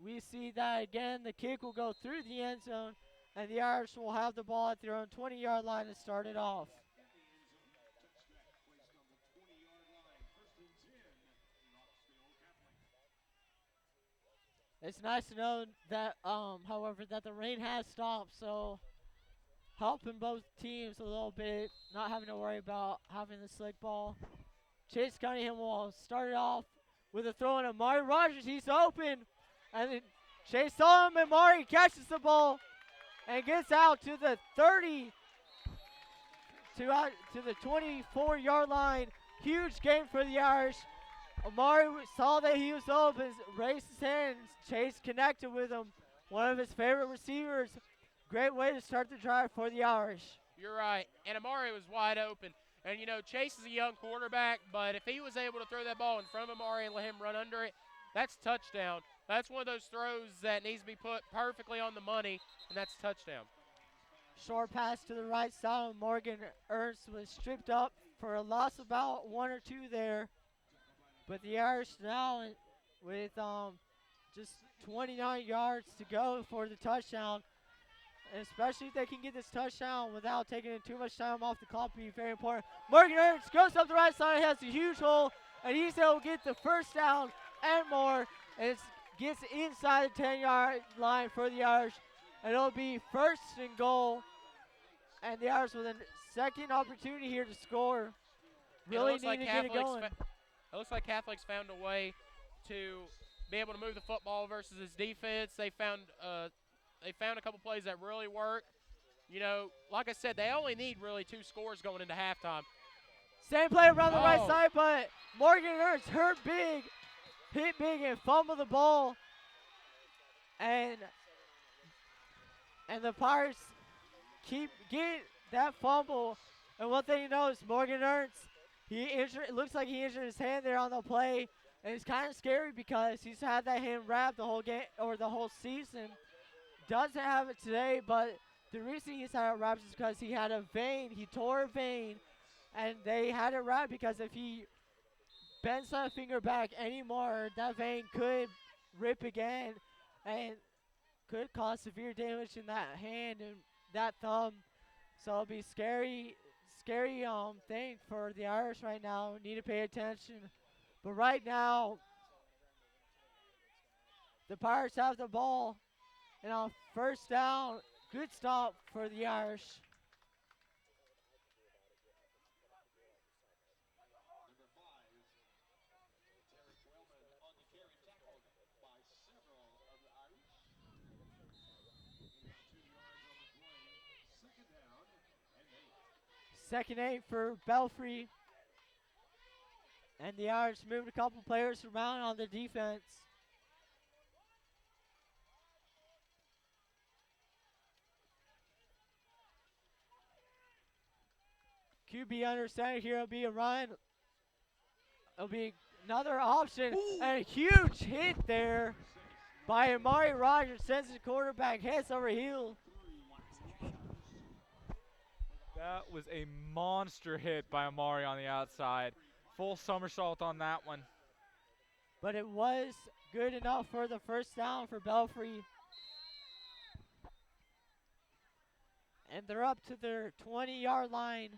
we see that again, the kick will go through the end zone, and the Irish will have the ball at their own 20-yard line to start it off. It's nice to know that, however, that the rain has stopped, so helping both teams a little bit, not having to worry about having the slick ball. Chase Cunningham will start it off with a throw in. Amari Rogers, he's open, and then Chase saw him, and Amari catches the ball and gets out to the 30, to the 24-yard line. Huge game for the Irish. Amari saw that he was open, raised his hands. Chase connected with him. One of his favorite receivers. Great way to start the drive for the Irish.
You're right. And Amari was wide open. And, Chase is a young quarterback, but if he was able to throw that ball in front of Amari and let him run under it, that's touchdown. That's one of those throws that needs to be put perfectly on the money, and that's touchdown.
Short pass to the right side. Morgan Ernst was stripped up for a loss of about 1 or 2 there. But the Irish now with just 29 yards to go for the touchdown. And especially if they can get this touchdown without taking too much time off the clock, be very important. Morgan Ernst goes up the right side, has a huge hole, and he's able to get the first down and more. And it gets inside the 10-yard line for the Irish. And it'll be 1st and goal. And the Irish with a second opportunity here to score. Really need to get it going.
It looks like Catholic's found a way to be able to move the football versus his defense. They found a couple plays that really work. Like I said, they only need really 2 scores going into halftime.
Same play around the right side, but Morgan Ernst hit big and fumbled the ball. And the Pirates get that fumble. And one thing you know is Morgan Ernst, it looks like he injured his hand there on the play, and it's kind of scary because he's had that hand wrapped the whole game or the whole season. Doesn't have it today, but the reason he's had it wrapped is because he had a vein. He tore a vein, and they had it wrapped because if he bends that finger back anymore, that vein could rip again and could cause severe damage in that hand and that thumb. So it'll be scary thing for the Irish right now. Need to pay attention. But right now, the Pirates have the ball. And on 1st down, good stop for the Irish. Second 8 for Belfrey. And the Irish moved a couple players around on the defense. QB under center here. It'll be a run. It'll be another option. Ooh. And a huge hit there by Amari Rogers. Sends the quarterback heads over heels.
That was a monster hit by Amari on the outside. Full somersault on that one.
But it was good enough for the 1st down for Belfrey. And they're up to their 20-yard line.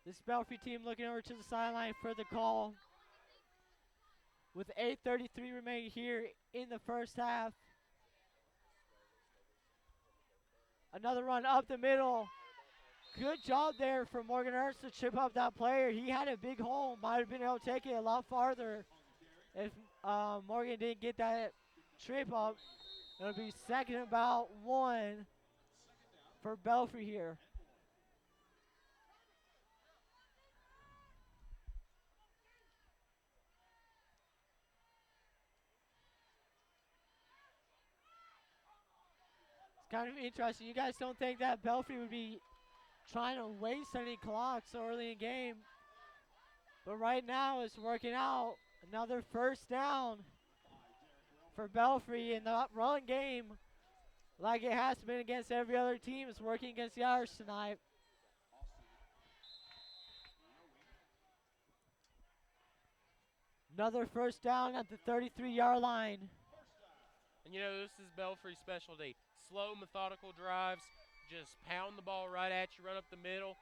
This Belfrey team looking over to the sideline for the call. With 8:33 remaining here in the 1st half. Another run up the middle. Good job there for Morgan Ernst to chip up that player. He had a big hole. Might have been able to take it a lot farther if Morgan didn't get that trip up. It'll be second and about 1 for Belfrey here. It's kind of interesting. You guys don't think that Belfrey would be trying to waste any clock so early in game. But right now it's working out. Another first down for Belfrey in the run game, like it has been against every other team. It's working against the Irish tonight. Another first down at the 33-yard line.
And you know, this is Belfry's specialty. Slow, methodical drives, just pound the ball right at you, run up the middle.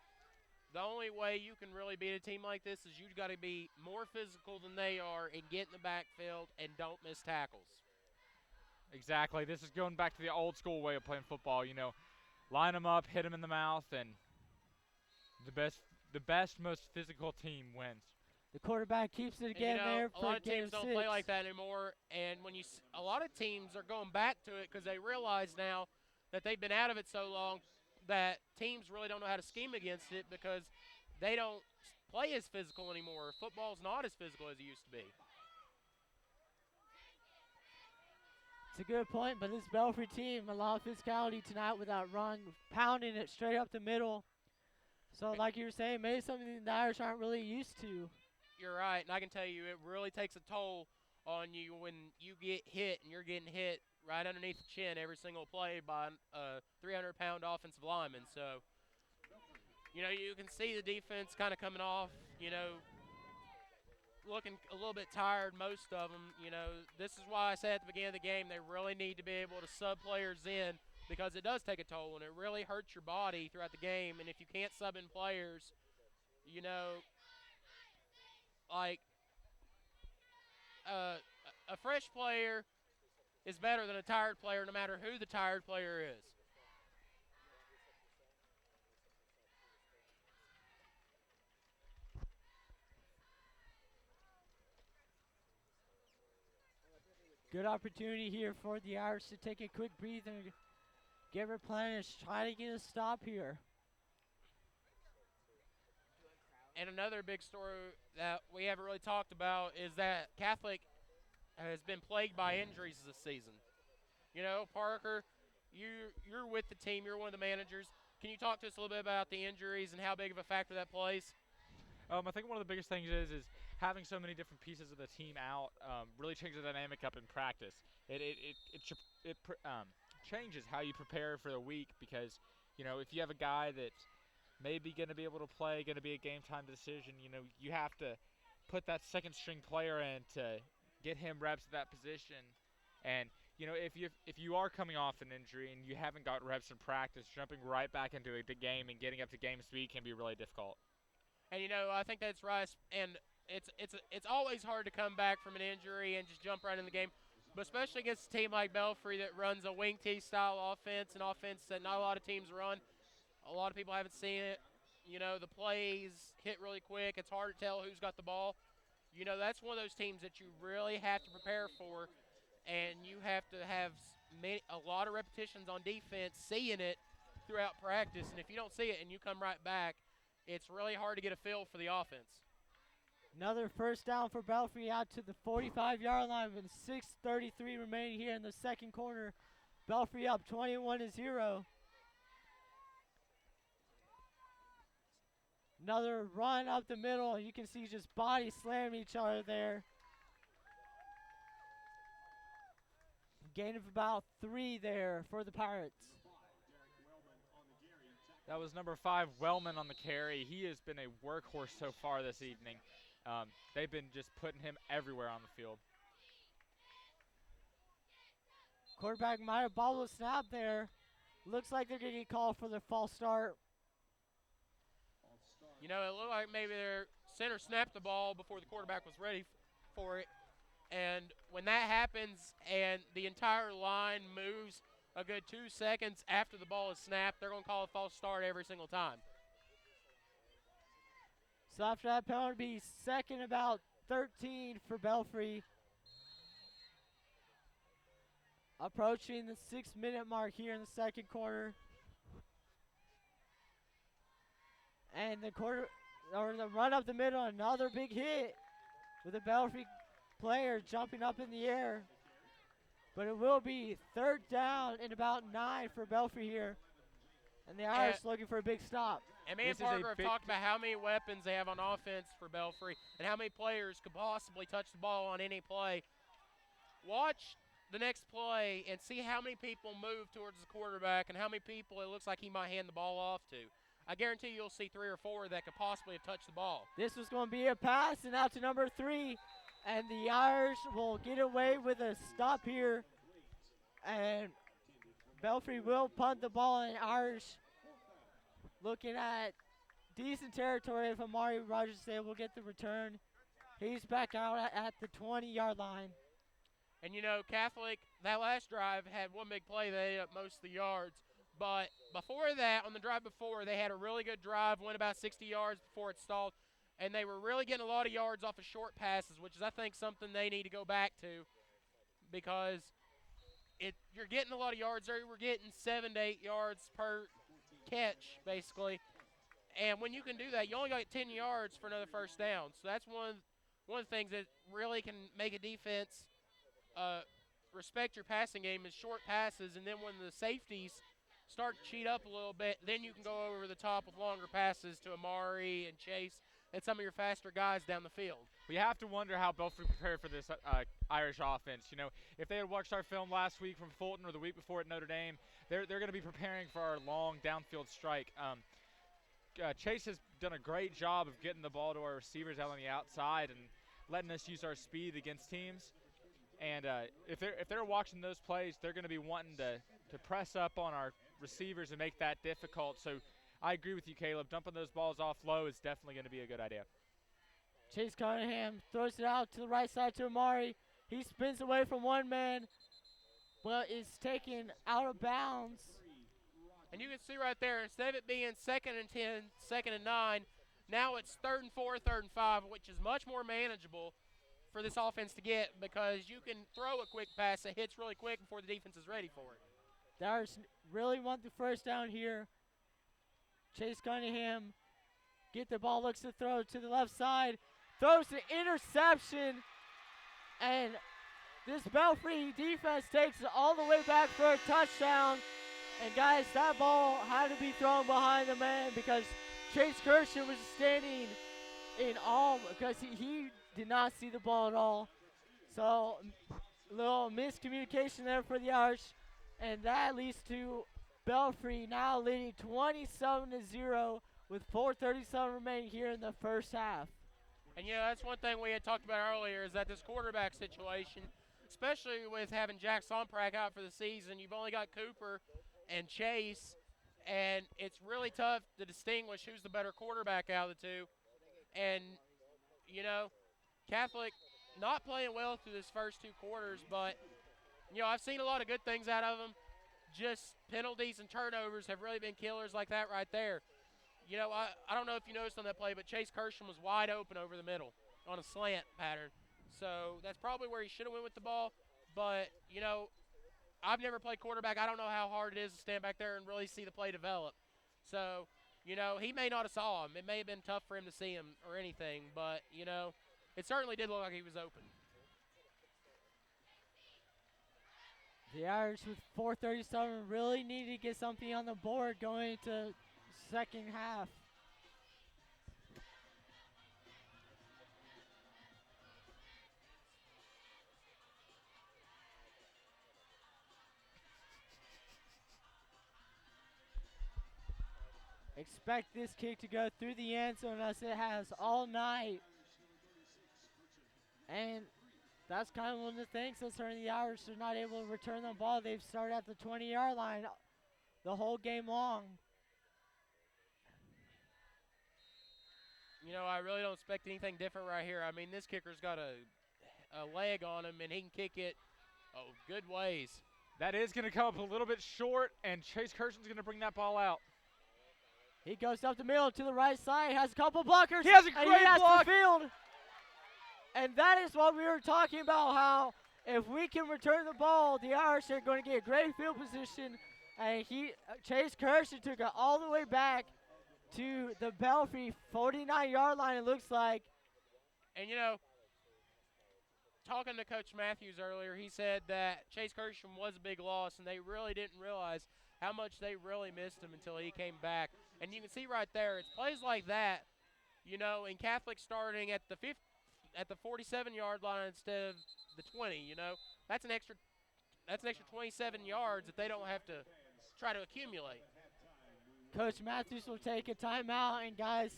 The only way you can really beat a team like this is you've got to be more physical than they are and get in the backfield and don't miss tackles.
Exactly. This is going back to the old school way of playing football. You know, line them up, hit them in the mouth, and the best, most physical team wins.
The quarterback keeps it again there for
a lot of
game
teams don't
6.
play like that anymore, and when a lot of teams are going back to it because they realize now that they've been out of it so long that teams really don't know how to scheme against it because they don't play as physical anymore. Football's not as physical as it used to be.
It's a good point, but this Belfry team, a lot of physicality tonight with that run, pounding it straight up the middle. So like you were saying, maybe something the Irish aren't really used to.
You're right, and I can tell you it really takes a toll on you when you get hit and you're getting hit right underneath the chin every single play by a 300-pound offensive lineman. So, you know, you can see the defense kind of coming off, you know, looking a little bit tired, most of them. You know, this is why I said at the beginning of the game they really need to be able to sub players in because it does take a toll and it really hurts your body throughout the game. And if you can't sub in players, you know, like a fresh player is better than a tired player no matter who the tired player is.
Good opportunity here for the Irish to take a quick breather, get replenished, try to get a stop here.
And another big story that we haven't really talked about is that Catholic has been plagued by injuries this season. You know, Parker, you're with the team. You're one of the managers. Can you talk to us a little bit about the injuries and how big of a factor that plays?
I think one of the biggest things is having so many different pieces of the team out really changes the dynamic up in practice. It changes how you prepare for the week because, you know, if you have a guy that's maybe going to be able to play, going to be a game time decision, you know, you have to put that second string player in to get him reps at that position. And, you know, if you are coming off an injury and you haven't got reps in practice, jumping right back into the game and getting up to game speed can be really difficult.
And, you know, I think that's right. And it's always hard to come back from an injury and just jump right in the game, but especially against a team like Belfry that runs a wing T style offense, an offense that not a lot of teams run. A lot of people haven't seen it. You know, the plays hit really quick. It's hard to tell who's got the ball. You know, that's one of those teams that you really have to prepare for, and you have to have a lot of repetitions on defense, seeing it throughout practice. And if you don't see it and you come right back, it's really hard to get a feel for the offense.
Another first down for Belfry out to the 45-yard line with 6:33 remaining here in the second quarter. Belfry up 21-0. Another run up the middle. You can see just body slam each other there. Gain of about 3 there for the Pirates.
That was number 5, Wellman, on the carry. He has been a workhorse so far this evening. They've been just putting him everywhere on the field.
Quarterback might have bobbled a snap there. Looks like they're going to get called for the false start.
You know, it looked like maybe their center snapped the ball before the quarterback was ready for it. And when that happens and the entire line moves a good 2 seconds after the ball is snapped, they're going to call a false start every single time.
So after that penalty, it'll be second about 13 for Belfrey. Approaching the 6-minute mark here in the second quarter. And the run up the middle, another big hit with a Belfry player jumping up in the air. But it will be third down and about 9 for Belfry here. And the Irish looking for a big stop.
And me and Parker have talked about how many weapons they have on offense for Belfry and how many players could possibly touch the ball on any play. Watch the next play and see how many people move towards the quarterback and how many people it looks like he might hand the ball off to. I guarantee you'll see 3 or 4 that could possibly have touched the ball.
This was going to be a pass and out to number 3. And the Irish will get away with a stop here. And Belfry will punt the ball, and Irish looking at decent territory if Amari Rogers is able to get the return. He's back out at the 20-yard line.
And, you know, Catholic, that last drive had one big play. They ate up most of the yards. But before that, on the drive before, they had a really good drive, went about 60 yards before it stalled. And they were really getting a lot of yards off of short passes, which is, I think, something they need to go back to because you're getting a lot of yards there. We're getting 7 to 8 yards per catch, basically. And when you can do that, you only got 10 yards for another first down. So that's one of the things that really can make a defense respect your passing game is short passes. And then when the safeties start to cheat up a little bit, then you can go over the top with longer passes to Amari and Chase and some of your faster guys down the field.
We have to wonder how Belfry prepared for this Irish offense. You know, if they had watched our film last week from Fulton or the week before at Notre Dame, they're going to be preparing for our long downfield strike. Chase has done a great job of getting the ball to our receivers out on the outside and letting us use our speed against teams. And if they're watching those plays, they're going to be wanting to press up on our receivers and make that difficult. So I agree with you, Caleb. Dumping those balls off low is definitely going to be a good idea.
Chase Cunningham throws it out to the right side to Amari. He spins away from one man, but is taken out of bounds.
And you can see right there, instead of it being 2nd and 10, 2nd and 9, now it's 3rd and 4, 3rd and 5, which is much more manageable for this offense to get because you can throw a quick pass that hits really quick before the defense is ready for it.
The Irish really want the first down here. Chase Cunningham get the ball, looks to throw to the left side, throws the interception, and this Belfry defense takes it all the way back for a touchdown. And guys, that ball had to be thrown behind the man because Chase Kirshen was standing in awe because he did not see the ball at all. So a little miscommunication there for the Irish, and that leads to Belfry now leading 27-0 with 4:37 remaining here in the first half.
And, you know, that's one thing we had talked about earlier is that this quarterback situation, especially with having Jack Somprak out for the season, you've only got Cooper and Chase, and it's really tough to distinguish who's the better quarterback out of the two. And, you know, Catholic not playing well through this first 2 quarters, but, you know, I've seen a lot of good things out of them. Just penalties and turnovers have really been killers like that right there. You know, I don't know if you noticed on that play, but Chase Kirshen was wide open over the middle on a slant pattern. So that's probably where he should have went with the ball. But, you know, I've never played quarterback. I don't know how hard it is to stand back there and really see the play develop. So, you know, he may not have saw him. It may have been tough for him to see him or anything. But, you know, it certainly did look like he was open.
The Irish with 4:37 really need to get something on the board going into second half. Expect this kick to go through the end zone as it has all night. And that's kind of one of the things that's hurting the Irish. They're not able to return the ball. They've started at the 20-yard line the whole game long.
You know, I really don't expect anything different right here. I mean, this kicker's got a leg on him, and he can kick it good ways.
That is going to come up a little bit short, and Chase Kirshen's going to bring that ball out.
He goes up the middle to the right side, has a couple blockers.
He has a
and
great
he has
block.
the field. And that is what we were talking about, how if we can return the ball, the Irish are going to get great field position. And Chase Kirsten took it all the way back to the Belfrey 49-yard line, it looks like.
And, talking to Coach Matthews earlier, he said that Chase Kirsten was a big loss, and they really didn't realize how much they really missed him until he came back. And you can see right there, it's plays like that, in Catholic starting at the 47-yard line instead of the 20, That's an extra 27 yards that they don't have to try to accumulate.
Coach Matthews will take a timeout, and guys,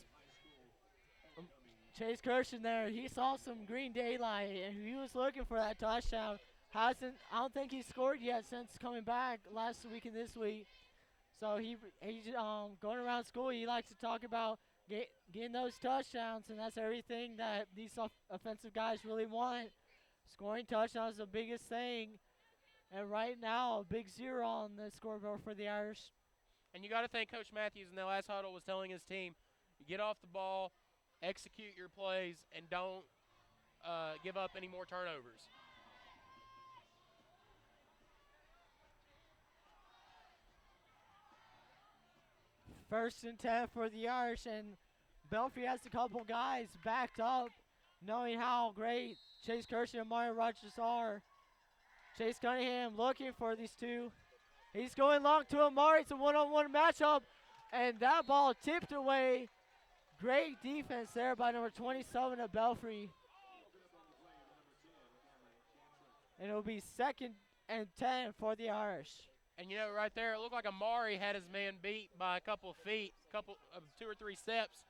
Chase Kirsten there, he saw some green daylight, and he was looking for that touchdown. I don't think he's scored yet since coming back last week and this week. So he's going around school, he likes to talk about getting those touchdowns, and that's everything that these offensive guys really want. Scoring touchdowns is the biggest thing, and right now, a big 0 on the scoreboard for the Irish.
And you got to think Coach Matthews in the last huddle was telling his team, get off the ball, execute your plays, and don't give up any more turnovers.
First and 10 for the Irish, and Belfrey has a couple guys backed up, knowing how great Chase Kirsten and Mario Rogers are. Chase Cunningham looking for these two. He's going long to Amari. It's a one-on-one matchup, and that ball tipped away. Great defense there by number 27 of Belfrey. And it'll be 2nd and 10 for the Irish.
And, right there, it looked like Amari had his man beat by a couple of feet, 2 or 3 steps.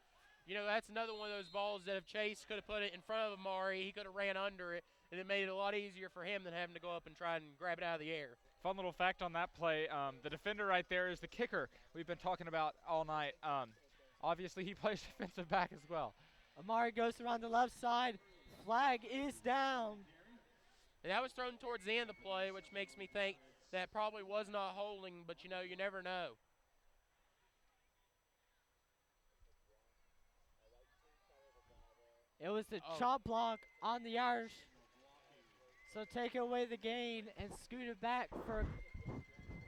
That's another one of those balls that if Chase could have put it in front of Amari, he could have ran under it, and it made it a lot easier for him than having to go up and try and grab it out of the air.
Fun little fact on that play, the defender right there is the kicker we've been talking about all night. Obviously, he plays defensive back as well.
Amari goes around the left side. Flag is down.
And that was thrown towards the end of the play, which makes me think that probably was not holding, but, you never know.
It was the chop block on the Irish. So take away the gain and scoot it back for.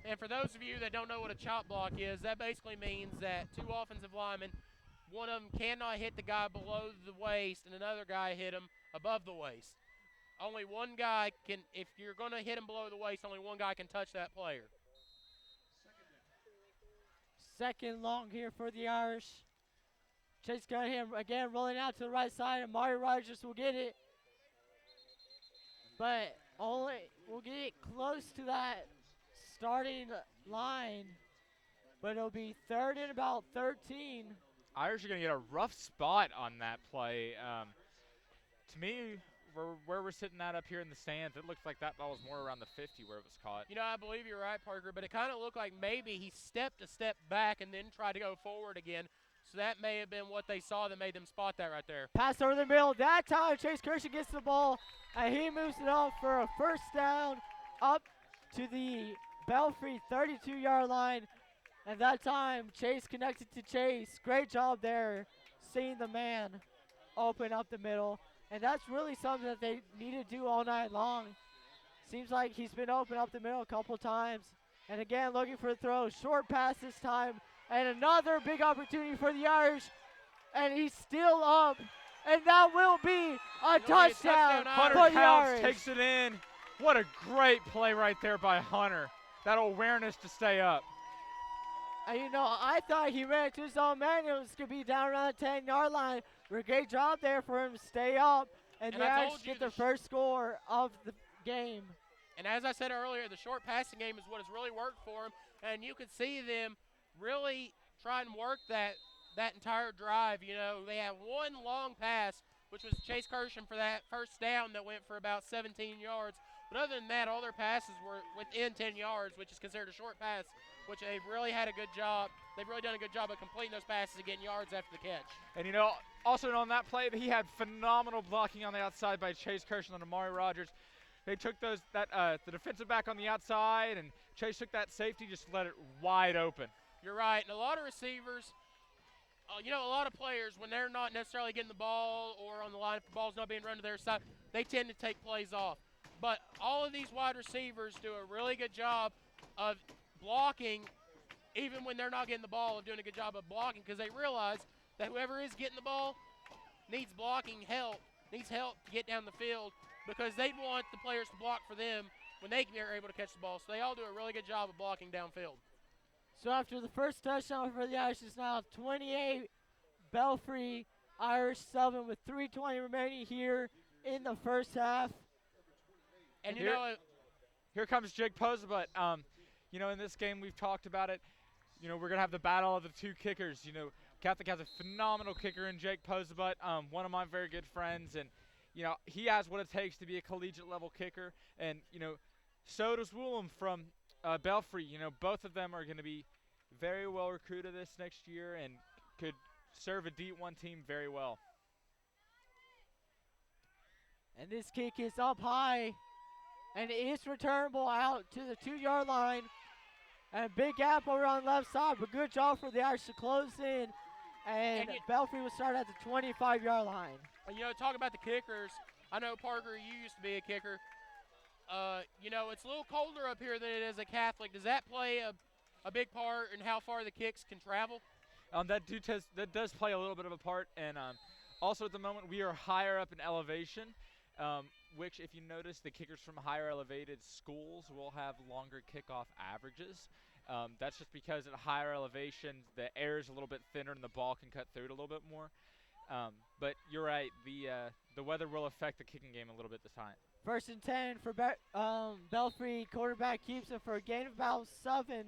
And for those of you that don't know what a chop block is, that basically means that 2 offensive linemen, one of them cannot hit the guy below the waist and another guy hit him above the waist. Only one guy can, if you're going to hit him below the waist, only one guy can touch that player.
2nd long here for the Irish. Chase Cunningham again rolling out to the right side, and Mario Rogers will get it. But only will get it close to that starting line. But it'll be 3rd and about 13.
Irish are going to get a rough spot on that play. To me, where we're sitting at up here in the stands, it looks like that ball was more around the 50 where it was caught.
I believe you're right, Parker, but it kind of looked like maybe he stepped a step back and then tried to go forward again. So that may have been what they saw that made them spot that right there.
Pass over the middle. That time, Chase Kirsten gets the ball, and he moves it up for a 1st down up to the Belfrey 32-yard line. And that time, Chase connected to Chase. Great job there, seeing the man open up the middle. And that's really something that they need to do all night long. Seems like he's been open up the middle a couple times. And again, looking for a throw. Short pass this time. And another big opportunity for the Irish. And he's still up. And that will be a touchdown for the Irish.
Takes it in. What a great play right there by Hunter. That awareness to stay up.
And I thought he ran to his own man. It was going to be down around the 10-yard line. A great job there for him to stay up. And the Irish get their first score of the game.
And as I said earlier, the short passing game is what has really worked for them. And you could see them really try and work that entire drive. They had one long pass, which was Chase Kirsten for that 1st down that went for about 17 yards. But other than that, all their passes were within 10 yards, which is considered a short pass, which they've really had a good job. They've really done a good job of completing those passes and getting yards after the catch.
And, also on that play, he had phenomenal blocking on the outside by Chase Kirsten and Amari Rogers. They took the defensive back on the outside, and Chase took that safety, just let it wide open.
You're right. And a lot of receivers, you know, a lot of players, when they're not necessarily getting the ball or on the line, if the ball's not being run to their side, they tend to take plays off. But all of these wide receivers do a really good job of blocking, even when they're not getting the ball, of doing a good job of blocking, because they realize that whoever is getting the ball needs blocking help, needs help to get down the field, because they want the players to block for them when they are able to catch the ball. So they all do a really good job of blocking downfield.
So after the first touchdown for the Irish, it's now 28 Belfry Irish 7 with 3:20 remaining here in the first half.
And you
Here-
know,
Here comes Jake Posabut. You know, in this game, we've talked about it. You know, we're going to have the battle of the two kickers. You know, Catholic has a phenomenal kicker in Jake Posabut, one of my very good friends. And, you know, he has what it takes to be a collegiate-level kicker. And, you know, so does Woolham from Belfrey. You know, both of them are going to be very well recruited this next year and could serve a D1 team very well.
And this kick is up high. And it is returnable out to the 2-yard line. And big gap over on the left side, but good job for the Irish to close in. And Belfry will start at the 25-yard line.
you know, talk about the kickers. I know, Parker, you used to be a kicker. You know, it's a little colder up here than it is at Catholic. Does that play a big part in how far the kicks can travel?
That does play a little bit of a part. And also at the moment, we are higher up in elevation, which, if you notice, the kickers from higher elevated schools will have longer kickoff averages. That's just because at higher elevation, the air is a little bit thinner and the ball can cut through it a little bit more. But you're right, the weather will affect the kicking game a little bit this time.
1st and 10 for Belfry. Quarterback keeps it for a gain of about 7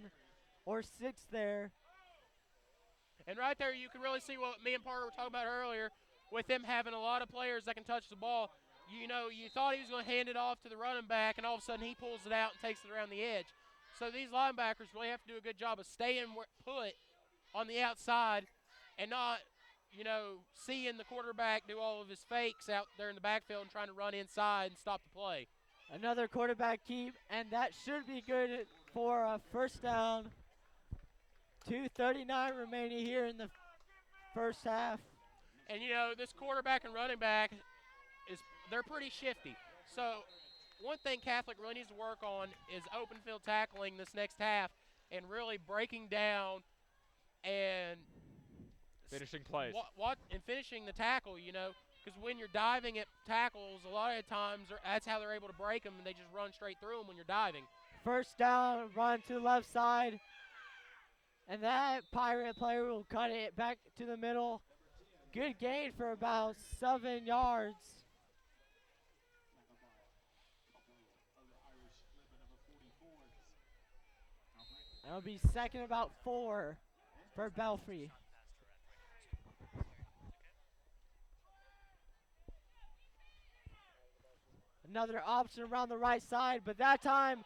or 6 there.
And right there, you can really see what me and Parker were talking about earlier, with them having a lot of players that can touch the ball. You know, you thought he was going to hand it off to the running back, and all of a sudden he pulls it out and takes it around the edge. So these linebackers really have to do a good job of staying put on the outside and not, you know, seeing the quarterback do all of his fakes out there in the backfield and trying to run inside and stop the play.
Another quarterback keep, and that should be good for a first down. 2:39 remaining here in the first half.
And, you know, this quarterback and running back, they're pretty shifty. So one thing Catholic really needs to work on is open field tackling this next half and really breaking down and
Finishing plays.
And finishing the tackle, you know, because when you're diving at tackles, a lot of times that's how they're able to break them, and they just run straight through them when you're diving.
First down, run to the left side. And that Pirate player will cut it back to the middle. Good gain for about 7 yards. That'll be second about 4 for Belfry. Another option around the right side, but that time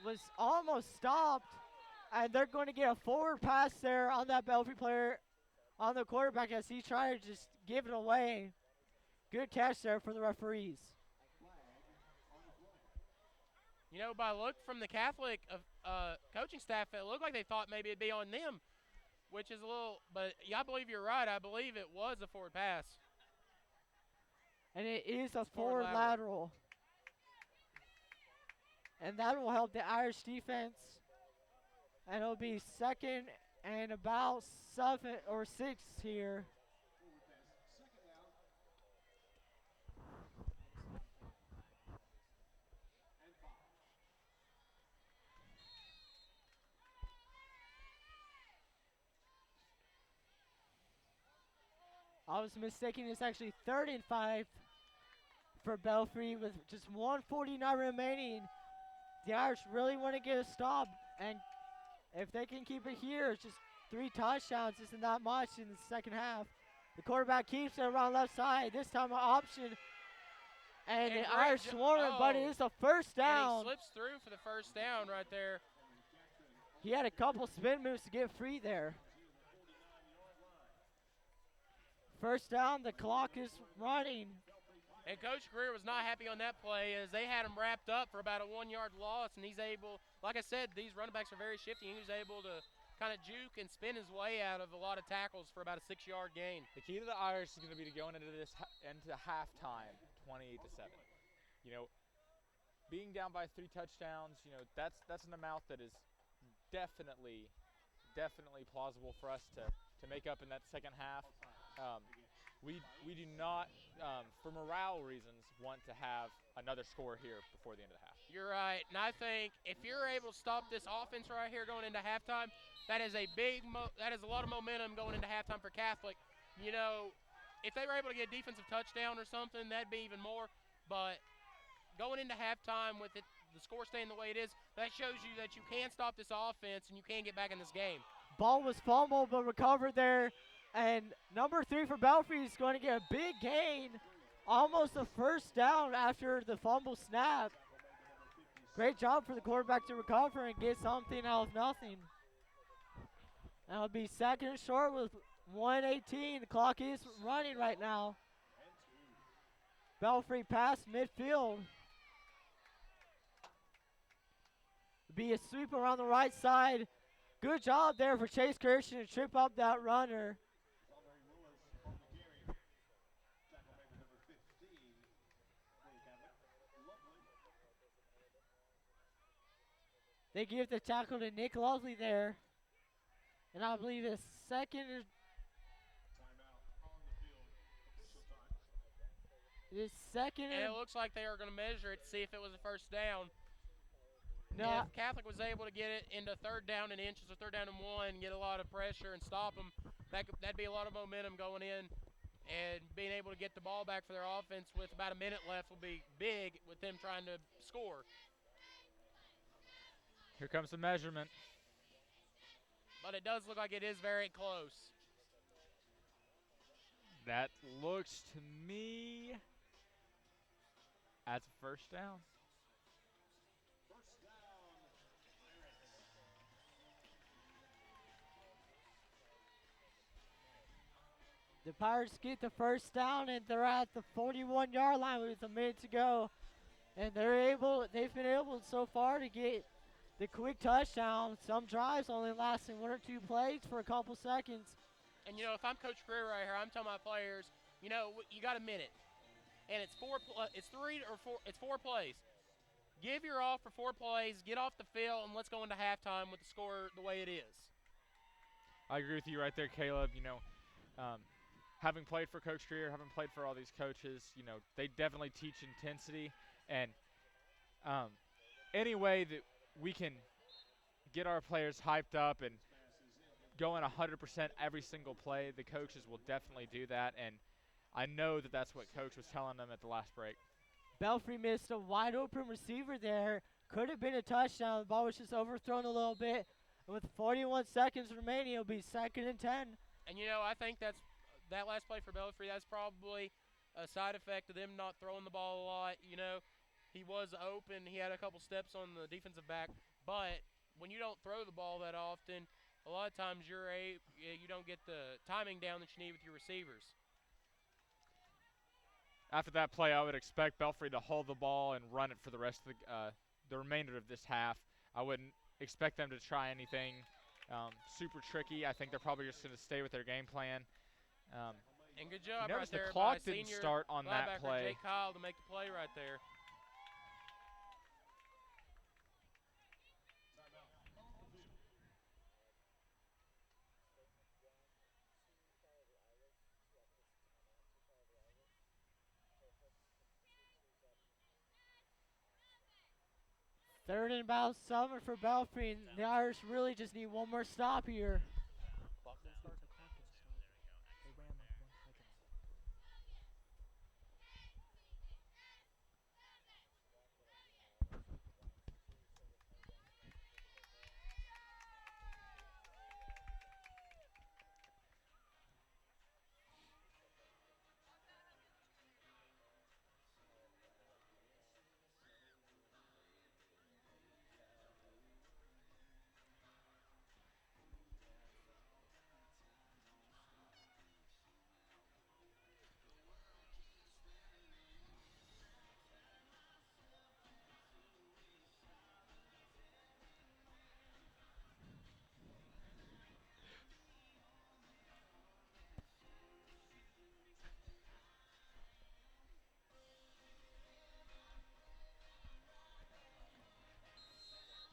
was almost stopped. And they're going to get a forward pass there on that Belfry player, on the quarterback, as he tried to just give it away. Good catch there for the referees.
You know, by look from the Catholic coaching staff, it looked like they thought maybe it'd be on them, which is a little, but yeah, I believe you're right. I believe it was a forward pass.
And it is a forward lateral. And that will help the Irish defense. And it'll be second and about 7 or 6 here. I was mistaken. It's actually 3rd and 5 for Belfry with just 1:49 remaining. The Irish really want to get a stop, and if they can keep it here, it's just 3 touchdowns. Isn't that much in the second half? The quarterback keeps it around left side. This time an option, and the Irish swarming, but it is a first down.
And he slips through for the first down right there.
He had a couple spin moves to get free there. First down, the clock is running.
And Coach Greer was not happy on that play, as they had him wrapped up for about a 1-yard loss, and he's able, like I said, these running backs are very shifty, and he was able to kind of juke and spin his way out of a lot of tackles for about a 6-yard gain.
The key to the Irish is going to be going into halftime 28-7. You know, being down by 3 touchdowns, you know, that's an amount that is definitely plausible for us to make up in that second half. We do not, for morale reasons, want to have another score here before the end of the half.
You're right, and I think if you're able to stop this offense right here going into halftime, that is a lot of momentum going into halftime for Catholic. You know, if they were able to get a defensive touchdown or something, that'd be even more. But going into halftime with the score staying the way it is, that shows you that you can stop this offense and you can get back in this game.
Ball was fumbled but recovered there. And number 3 for Belfrey is going to get a big gain. Almost a first down after the fumble snap. Great job for the quarterback to recover and get something out of nothing. That'll be second and short with 1:18. The clock is running right now. Belfrey past midfield. Be a sweep around the right side. Good job there for Chase Christian to trip up that runner. They give the tackle to Nick Lovely there. And I believe the second
and it looks like they are going to measure it to see if it was a first down.
No.
If Catholic was able to get it into third down and inches or third down and 1 and get a lot of pressure and stop them, that'd be a lot of momentum going in. And being able to get the ball back for their offense with about a minute left will be big with them trying to score.
Here comes the measurement.
But it does look like it is very close.
That looks to me as a first down.
The Pirates get the first down and they're at the 41-yard line with a minute to go. And they've been able so far to get the quick touchdown. Some drives only lasting 1 or 2 plays for a couple seconds.
And you know, if I'm Coach Career right here, I'm telling my players, you know, you got a minute, and it's 4 plays. Give your all for 4 plays, get off the field, and let's go into halftime with the score the way it is.
I agree with you right there, Caleb. You know, having played for Coach Career, having played for all these coaches, you know, they definitely teach intensity. And any way that we can get our players hyped up and going 100% every single play, the coaches will definitely do that. And I know that that's what Coach was telling them at the last break.
Belfrey missed a wide open receiver there. Could have been a touchdown. The ball was just overthrown a little bit. And with 41 seconds remaining, it'll be 2nd and 10.
And you know, I think that last play for Belfrey, that's probably a side effect of them not throwing the ball a lot. You know, he was open. He had a couple steps on the defensive back. But when you don't throw the ball that often, a lot of times you don't get the timing down that you need with your receivers.
After that play, I would expect Belfrey to hold the ball and run it for the rest of the remainder of this half. I wouldn't expect them to try anything super tricky. I think they're probably just going to stay with their game plan.
And good job
notice
right there
the clock
by
didn't
senior
start on that
linebacker
play.
Jake Kyle to make the play right there.
Third and about 7 for Belfry, and the Irish really just need one more stop here.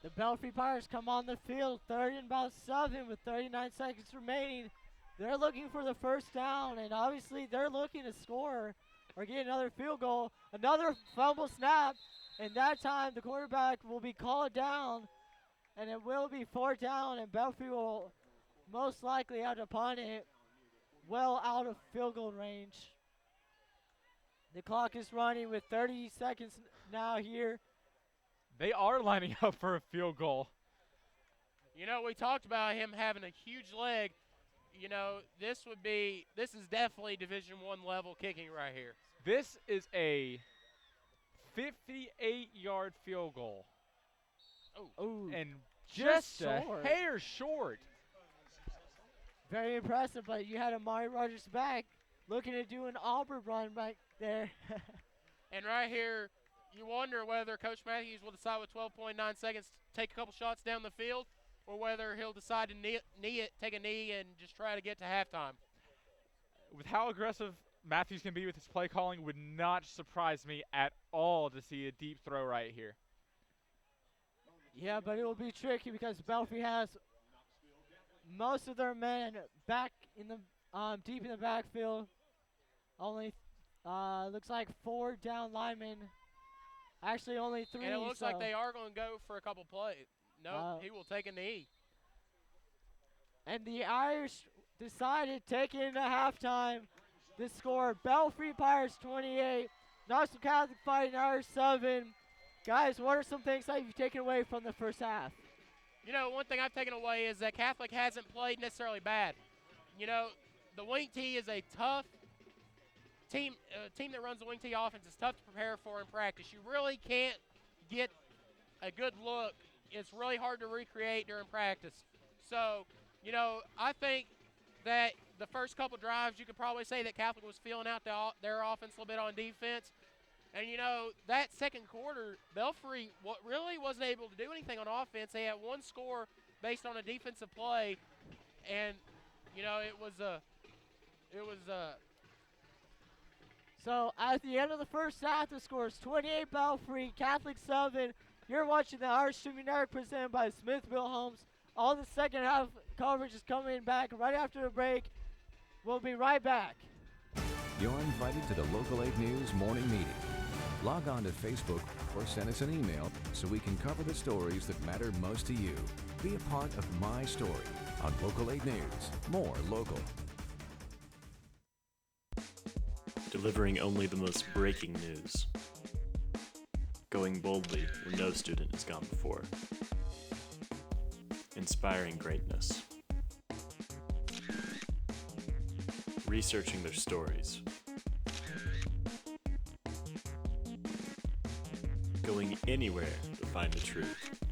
The Belfrey Pirates come on the field, third and about 7 with 39 seconds remaining. They're looking for the first down, and obviously they're looking to score or get another field goal. Another fumble snap, and that time the quarterback will be called down, and it will be 4th down, and Belfrey will most likely have to punt it well out of field goal range. The clock is running with 30 seconds now here.
They are lining up for a field goal.
You know, we talked about him having a huge leg. You know, this is definitely Division I level kicking right here.
This is a 58-yard field goal.
Ooh,
And
just
just a
short.
hair short.
Very impressive, but you had Amari Rogers back looking to do an Auburn run back there.
And right here, you wonder whether Coach Matthews will decide with 12.9 seconds to take a couple shots down the field, or whether he'll decide to take a knee and just try to get to halftime.
With how aggressive Matthews can be with his play calling, would not surprise me at all to see a deep throw right here.
Yeah, but it will be tricky because Belfry has most of their men back in the deep in the backfield. Only looks like 4 down linemen. Actually, only 3.
And it looks like
so-
they are going to go for a couple plays. No, he will take a knee.
And the Irish decided to take it into halftime. The score: Belfry Pirates 28, Knoxville Catholic Fighting Irish 7. Guys, what are some things that you've taken away from the first half?
You know, one thing I've taken away is that Catholic hasn't played necessarily bad. You know, the wing tee is a tough team. Team that runs the wing tee offense is tough to prepare for in practice. You really can't get a good look. It's really hard to recreate during practice. So, you know, I think that the first couple drives, you could probably say that Catholic was feeling out their offense a little bit on defense. And, you know, that second quarter, Belfry really wasn't able to do anything on offense. They had one score based on a defensive play. And, you know, it was
So at the end of the first half, the score is 28 Belfry, Catholic 7. You're watching the Irish Streaming Network presented by Smithville Homes. All the second half coverage is coming back right after the break. We'll be right back.
You're invited to the Local 8 News morning meeting. Log on to Facebook or send us an email so we can cover the stories that matter most to you. Be a part of my story on Local 8 News. More local.
Delivering only the most breaking news. Going boldly where no student has gone before. Inspiring greatness. Researching their stories. Going anywhere to find the truth.